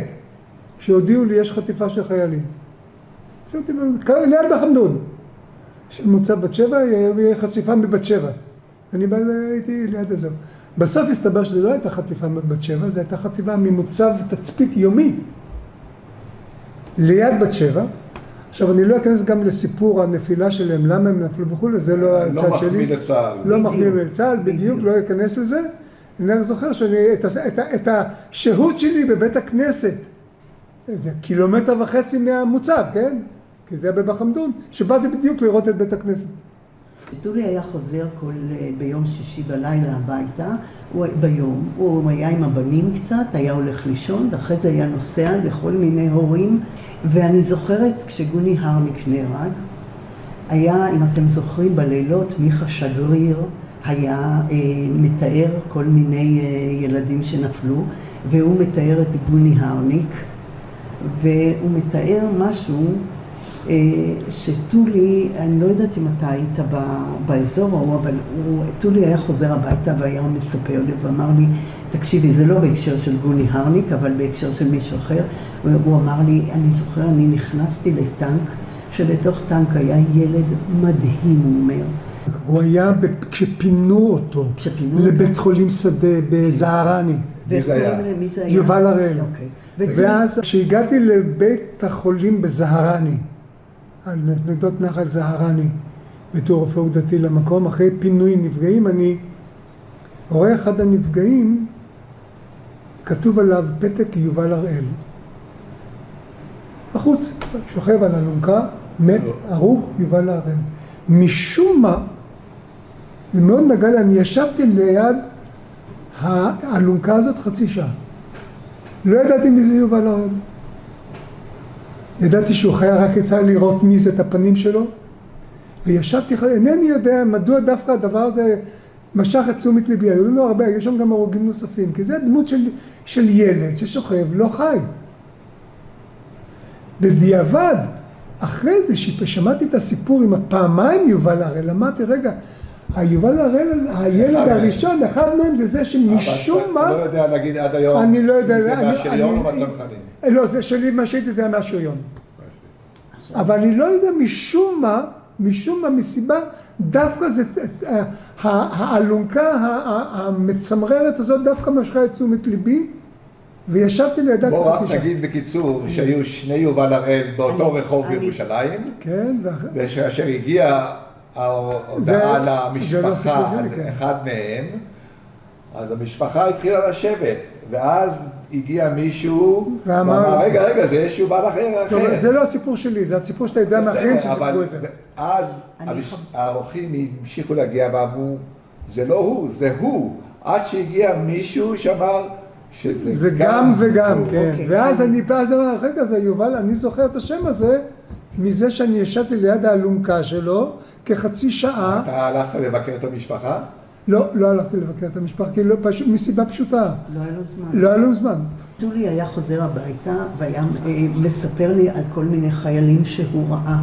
שהודיעו לי יש חטיפה של חיילים. ליד בחמדון, של מוצב בת שבע, יהיה חטיפה מבת שבע. אני הייתי ליד הזה. בסוף הסתבר שזה לא הייתה חטיפה מבת שבע, זה הייתה חטיפה ממוצב תצפית יומי. ליד בת שבע. עכשיו, אני לא אכנס גם לסיפור הנפילה שלהם, למה הם נפלו וכו', זה לא הצד שלי. לא מחמיא לצה"ל. לא מחמיא לצה"ל, בדיוק, לא אכנס לזה. אני זוכר את השהות שלי בבית הכנסת, זה 1.5 קילומטר מהמוצב, כן? כי זה היה בבחמדון, שבאתי בדיוק לראות את בית הכנסת. טולי היה חוזר ביום שישי בלילה הביתה, הוא היה עם הבנים קצת, היה הולך לישון, ואחרי זה היה נוסע לכל מיני הורים, ואני זוכרת כשגוני הרניק נהרג, היה, אם אתם זוכרים, בלילות מיכה שגריר היה מתאר כל מיני ילדים שנפלו, והוא מתאר את גוני הרניק, והוא מתאר משהו שטולי, אני לא יודעת אם אתה היית באזור ההוא, אבל טולי היה חוזר הביתה והיה מספר לי ואמר לי, תקשיבי, זה לא בהקשר של גוני הרניק, אבל בהקשר של מישהו אחר. הוא אמר לי, אני זוכר, אני נכנסתי לטנק, שבתוך טנק היה ילד מדהים, הוא אומר. הוא היה כשפינו אותו לבית חולים שדה בזהרני. מי זה היה? יובל הראל. ואז כשהגעתי לבית החולים בזהרני, על נקודות נחל זהרני, בתור רופא עובדתי למקום, אחרי פינוי נפגעים, אני רואה אחד הנפגעים, כתוב עליו פתק יובל הראל. בחוץ, שוכב על אלונקה, מת, הרוג, יובל הראל. משום מה, זה מאוד נגע לי, אני ישבתי ליד האלונקה הזאת חצי שעה. לא ידעתי מי זה יובל הראל. ידעתי שהוא חיה, רק יצא לראות מי זה את הפנים שלו. וישבתי, אינני יודע מדוע דווקא הדבר הזה משך את תשומת ליבי. היו לנו הרבה, היו שם גם הרוגים נוספים, כי זה הדמות של ילד ששוכב, לא חי. בדיעבד, אחרי זה ששמעתי את הסיפור עם הפעמיים יובל הראל, אמרתי, רגע, היובל הראל, הילד הראשון, אחד מהם זה זה שמשום מה... אבל אתה לא יודע להגיד עד היום, אני לא יודע, זה מהשריון או מהצנחנים. לא, זה שלי, מה שהייתי זה היה מהשריון. אבל אני לא יודע משום מה מסיבה, דווקא זה, האלונקה המצמררת הזאת דווקא משכה את תשומת ליבי, וישבתי לידה בוא רק נגיד בקיצור שהיו שני יובל הראל באותו רחוב בירושלים, וכאשר הגיעה ההודעה למשפחה על אחד מהם, אז המשפחה התחילה לשבת, ואז הגיע מישהו ואמר, רגע, זה יש יובל אחר. זה לא הסיפור שלי, זה הסיפור שאתה יודע מאחרים שסיפרו את זה. אז האורחים המשיכו להגיע ואמרו, זה לא הוא, זה הוא, עד שהגיע מישהו שאמר שזה זה גם וגם, כן. ואז אני אמר, רגע, זה יובל, אני זוכר את השם הזה, מזה שאני ישבתי ליד האלונקה שלו, כחצי שעה. אתה הלכת לבקר את המשפחה? לא הלכתי לבקר את המשפחה, כי מסיבה פשוטה. לא היה לו זמן. לא היה לו זמן. טולי היה חוזר הביתה והיה מספר לי על כל מיני חיילים שהוא ראה,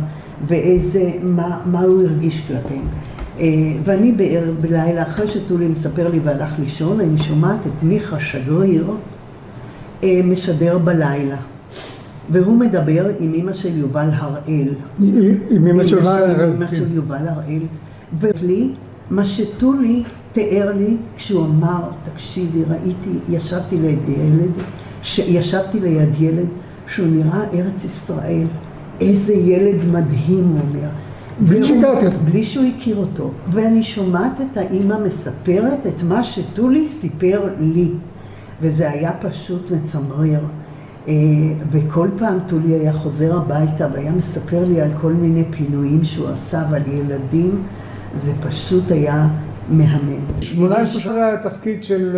מה הוא הרגיש כלפיהם. ואני בלילה, אחרי שטולי מספר לי והלך לישון, אני שומעת את מיכה שגריר משדר בלילה. והוא מדבר עם אמא של יובל הראל. עם אמא של יובל הראל. ולי, מה שטולי תיאר לי כשהוא אמר, תקשיבי, ראיתי, ישבתי ליד ילד שהוא נראה ארץ ישראל. איזה ילד מדהים, הוא אומר. בלי שהוא הכיר אותו. ואני שומעת את האמא מספרת את מה שטולי סיפר לי. וזה היה פשוט מצמרר. וכל פעם טולי היה חוזר הביתה והיה מספר לי על כל מיני פינויים שהוא עשה ועל ילדים. זה פשוט היה מהמם. 18 שנה היה תפקיד של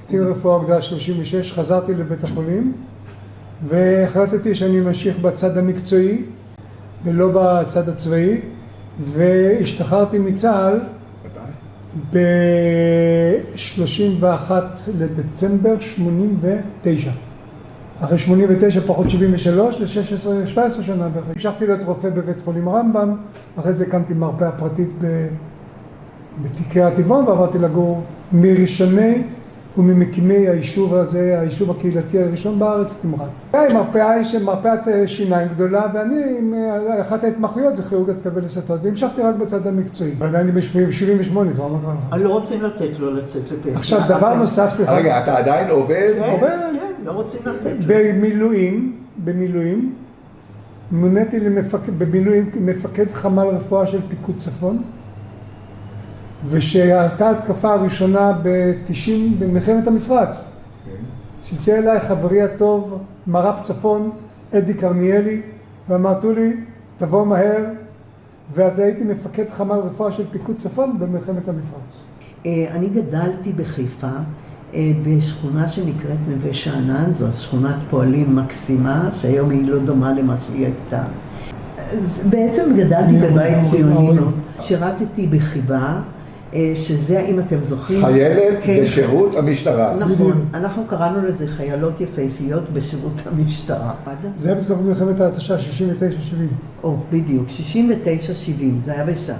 קצין רפואה גדולה 36, חזרתי לבית החולים והחלטתי שאני ממשיך בצד המקצועי ולא בצד הצבאי, והשתחררתי מצה"ל ב-31 לדצמבר 89. אחרי 89 פחות 73, ל-17 שנה בערך. המשכתי להיות רופא בבית חולים רמב"ם, אחרי זה הקמתי מרפאה פרטית בתיקי הטבעון, ועברתי לגור מראשוני וממקימי היישוב הזה, היישוב הקהילתי הראשון בארץ, תמרת. מרפאת שיניים גדולה, ואני, אחת ההתמחויות זה כירורגית פה ולסתות, והמשכתי רק בצד המקצועי. ועדיין אני ב-78, כבר אמרת לך. אני לא רוצים לתת לו לצאת לפסח. עכשיו, דבר נוסף, סליחה. רגע, אתה עדיין עובד? כן, לא רוצים לתת לו. במילואים, מוניתי במילואים מפקד חמ"ל רפואה של פיקוד צפון, ושהייתה התקפה הראשונה במלחמת המפרץ. צלצל אליי חברי הטוב, מר"פ צפון, אדי קרניאלי, ואמרתו לי, תבוא מהר, ואז הייתי מפקד חמ"ל רפואה של פיקוד צפון במלחמת המפרץ. אני גדלתי בחיפה, בשכונה שנקראת נווה שאנן, זו שכונת פועלים מקסימה, שהיום היא לא דומה למה שהיא הייתה. בעצם גדלתי בבית ציוני, שירתתי בחיבה, שזה, אם אתם זוכרים... חיילת בשירות המשטרה. נכון, אנחנו קראנו לזה חיילות יפהפיות בשירות המשטרה. זה היה בתקופת מלחמת ההתשה, 69-70. בדיוק, 69-70, זה היה בשעה.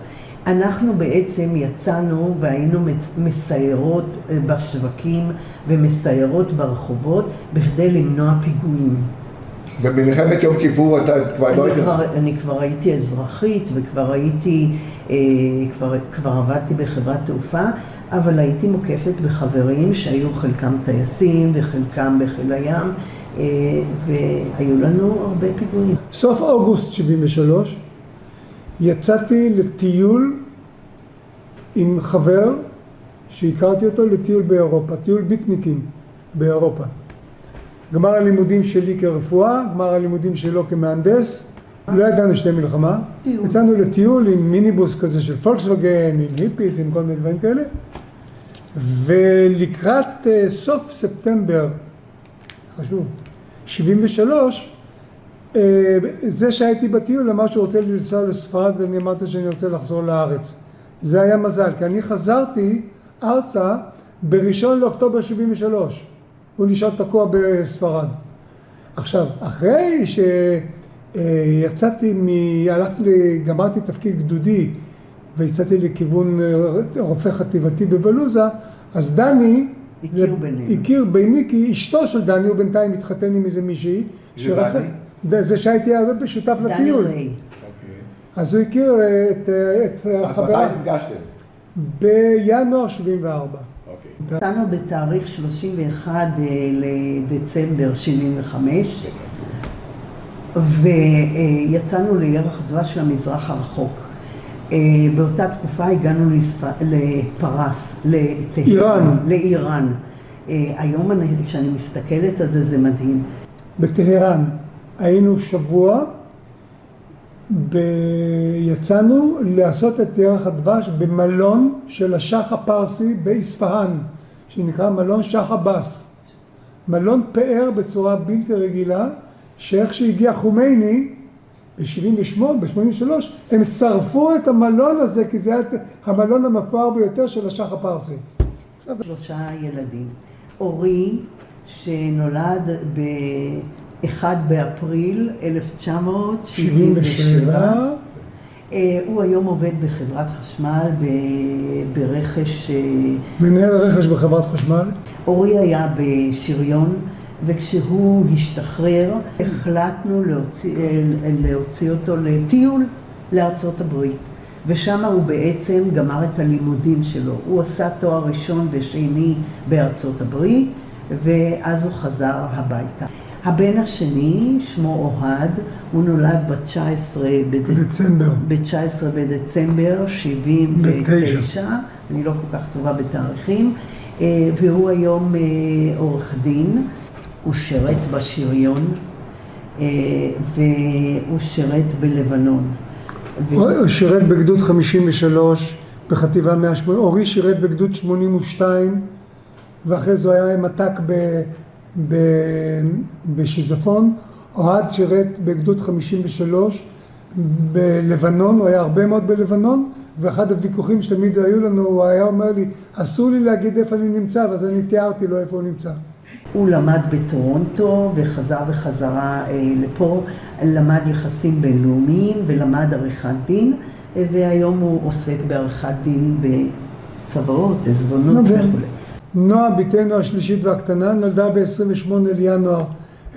אנחנו בעצם יצאנו והיינו מסיירות בשווקים ומסיירות ברחובות בכדי למנוע פיגועים. במלחמת יום כיפור אתה כבר לא היית? אני כבר הייתי אזרחית וכבר הייתי, כבר עבדתי בחברת תעופה, אבל הייתי מוקפת בחברים שהיו חלקם טייסים וחלקם בחיל הים, והיו לנו הרבה פיגועים. סוף אוגוסט 73 יצאתי לטיול עם חבר שהכרתי אותו, לטיול באירופה, טיול פיקניקים. באירופה. גמר הלימודים שלי כרפואה, גמר הלימודים שלו כמהנדס, לא ידענו שתי מלחמה. יצאנו לטיול עם מיניבוס כזה של פולקסווגן, עם היפיס, עם כל מיני דברים כאלה. ולקראת סוף ספטמבר, חשוב, 73, זה שהייתי בטיול אמר שהוא רוצה לנסוע לספרד ואני אמרתי שאני רוצה לחזור לארץ. זה היה מזל, כי אני חזרתי ארצה בראשון לאוקטובר 73. הוא נשאר תקוע בספרד. עכשיו, אחרי שיצאתי, גמרתי תפקיד גדודי ויצאתי לכיוון רופא חטיבתי בבלוזה, אז דני הכיר ביני, כי אשתו של דני הוא בינתיים התחתן עם איזה מישהי. זה שהייתי שותף לטיול. אז הוא הכיר את החברה. מתי נפגשתם? בינואר 74. יצאנו בתאריך 31 לדצמבר 75, ויצאנו לירח דבש למזרח הרחוק. באותה תקופה הגענו לפרס, לאיראן. היום כשאני מסתכלת על זה, זה מדהים. בטהרן היינו שבוע, יצאנו לעשות את ירח הדבש במלון של השח הפרסי באספהאן, שנקרא מלון שח עבאס. מלון פאר בצורה בלתי רגילה, שאיך שהגיע חומייני, ב-78, ב-83, הם שרפו את המלון הזה, כי זה היה המלון המפואר ביותר של השח הפרסי. 3 ילדים. אורי, שנולד ב-1 באפריל 1977, הוא היום עובד בחברת חשמל, ברכש... מנהל הרכש בחברת חשמל. אורי היה בשריון, וכשהוא השתחרר, החלטנו להוציא אותו לטיול לארצות הברית. ושם הוא בעצם גמר את הלימודים שלו. הוא עשה תואר ראשון ושני בארצות הברית, ואז הוא חזר הביתה. הבן השני, שמו אוהד, הוא נולד ב-19 בדצמבר 79, אני לא כל כך טובה בתאריכים, והוא היום עורך דין. הוא שירת בשריון, והוא שירת בלבנון. הוא שירת בגדוד 53, בחטיבה 180, אורי שירת בגדוד 82, ואחרי זה היה מתק בשיזפון. אוהד שירת בגדוד 53 בלבנון, הוא היה הרבה מאוד בלבנון, ואחד הוויכוחים שתמיד היו לנו, הוא היה אומר לי, אסור לי להגיד איפה אני נמצא, ואז אני תיארתי לו איפה הוא נמצא. הוא למד בטורונטו וחזר בחזרה לפה, למד יחסים בינלאומיים ולמד עריכת דין, והיום הוא עוסק בעריכת דין בצבאות, עזבונות וכו'. נועה, ביתנו השלישית והקטנה, נולדה ב-28 לינואר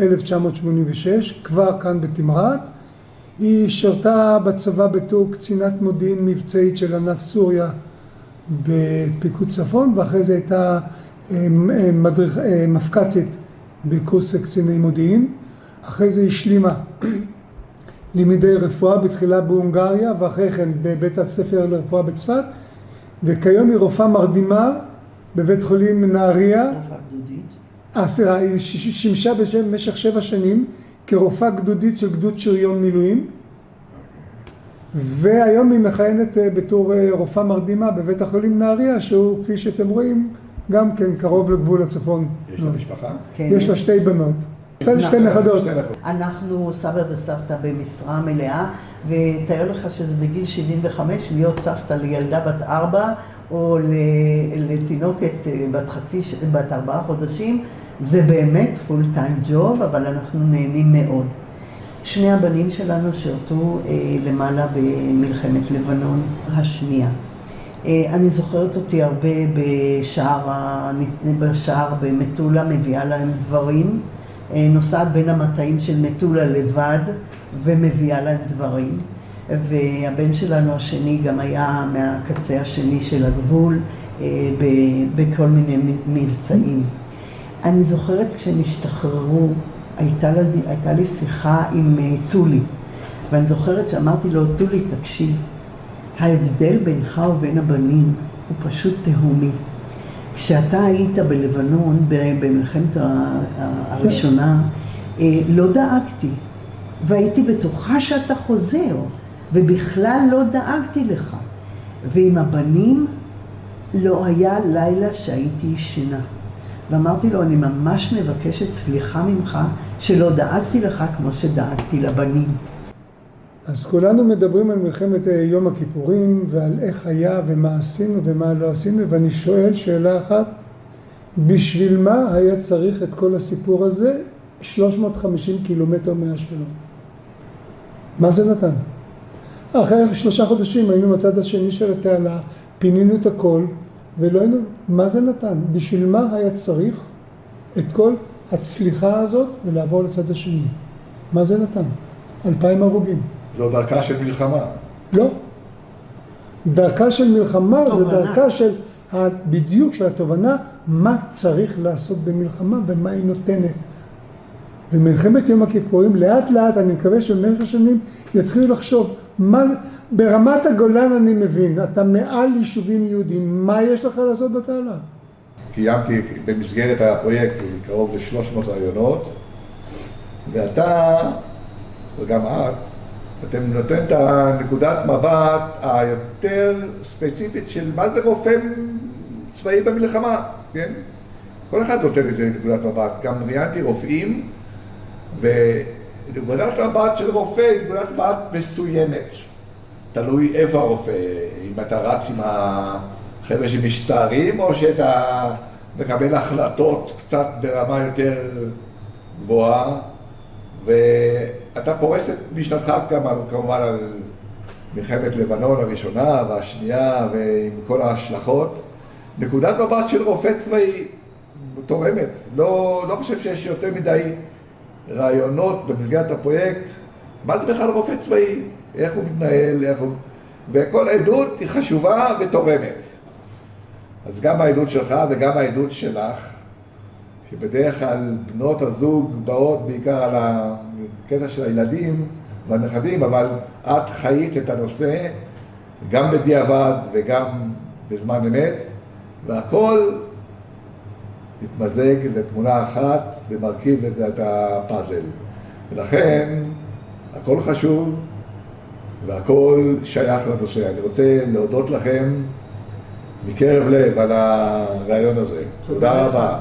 1986, כבר כאן בתמרת. היא שרתה בצבא בתור קצינת מודיעין מבצעית של ענף סוריה בפיקוד צפון, ואחרי זה הייתה מפקצית בקורס קציני מודיעין. אחרי זה השלימה לימודי רפואה בתחילה בהונגריה, ואחרי כן בבית הספר לרפואה בצפת, וכיום היא רופאה מרדימה בבית חולים נהריה. רופאה גדודית. היא שימשה במשך 7 שנים כרופאה גדודית של גדוד שריון מילואים, והיום היא מכהנת בתור רופאה מרדימה בבית החולים נהריה, שהוא, כפי שאתם רואים, גם כן קרוב לגבול הצפון. יש לה משפחה? כן, יש לה 2 בנות. 2 נכדות. אנחנו סבא וסבתא במשרה מלאה, ותאר לך שזה בגיל 75 להיות סבתא לילדה בת 4 או לתינוקת בת 4 חודשים, זה באמת פול טיים ג'וב, אבל אנחנו נהנים מאוד. 2 הבנים שלנו שירתו למעלה במלחמת לבנון השנייה. אני זוכרת אותי הרבה בשער במטולה, מביאה להם דברים, נוסעת בין המטעים של מטולה לבד ומביאה להם דברים. והבן שלנו השני גם היה מהקצה השני של הגבול בכל מיני מבצעים. אני זוכרת כשנשתחררו, הייתה לי שיחה עם טולי, ואני זוכרת שאמרתי לו, טולי, תקשיב, ההבדל בינך ובין הבנים הוא פשוט תהומי. כשאתה היית בלבנון במלחמת הראשונה, לא דאגתי, והייתי בטוחה שאתה חוזר, ובכלל לא דאגתי לך. ועם הבנים לא היה לילה שהייתי ישנה. ואמרתי לו, אני ממש מבקשת סליחה ממך שלא דאגתי לך כמו שדאגתי לבנים. אז כולנו מדברים על מלחמת יום הכיפורים ועל איך היה ומה עשינו ומה לא עשינו, ואני שואל שאלה אחת, בשביל מה היה צריך את כל הסיפור הזה 350 קילומטר מאשקלון? מה זה נתן? אחרי 3 חודשים היינו בצד השני של התעלה, פינינו את הכל ולא היינו, מה זה נתן? בשביל מה היה צריך את כל הצליחה הזאת ולעבור לצד השני? מה זה נתן? 2,000 הרוגים. זו דרכה של מלחמה. לא. דרכה של מלחמה זה דרכה של בדיוק של התובנה מה צריך לעשות במלחמה ומה היא נותנת. במלחמת יום הכיפורים לאט לאט אני מקווה שבמשך השנים יתחילו לחשוב מה, ברמת הגולן אני מבין, אתה מעל יישובים יהודים, מה יש לך לעשות בתעלה? קיימתי במסגרת הפרויקט קרוב ל-300 רעיונות, ואתה, וגם אתם נותן את הנקודת מבט היותר ספציפית של מה זה רופא צבאי במלחמה, כן? כל אחד נותן איזה נקודת מבט, גם ראיינתי רופאים, ונקודת מבט של רופא היא נקודת מבט מסוימת. תלוי איפה הרופא, אם אתה רץ עם החבר'ה שמשתערים, או שאתה מקבל החלטות קצת ברמה יותר גבוהה, ואתה פורס את משנתך כמובן על מלחמת לבנון הראשונה והשנייה ועם כל ההשלכות. נקודת מבט של רופא צבאי תורמת. לא חושב שיש יותר מדי רעיונות במסגרת הפרויקט. מה זה בכלל רופא צבאי? איך הוא מתנהל? וכל עדות היא חשובה ותורמת. אז גם העדות שלך וגם העדות שלך, שבדרך כלל בנות הזוג באות בעיקר על הקטע של הילדים והנכדים, אבל את חיית את הנושא גם בדיעבד וגם בזמן אמת, והכל מתמזג לתמונה אחת ומרכיב את הפאזל. ולכן הכל חשוב והכל שייך לנושא. אני רוצה להודות לכם מקרב לב על הרעיון הזה. תודה רבה.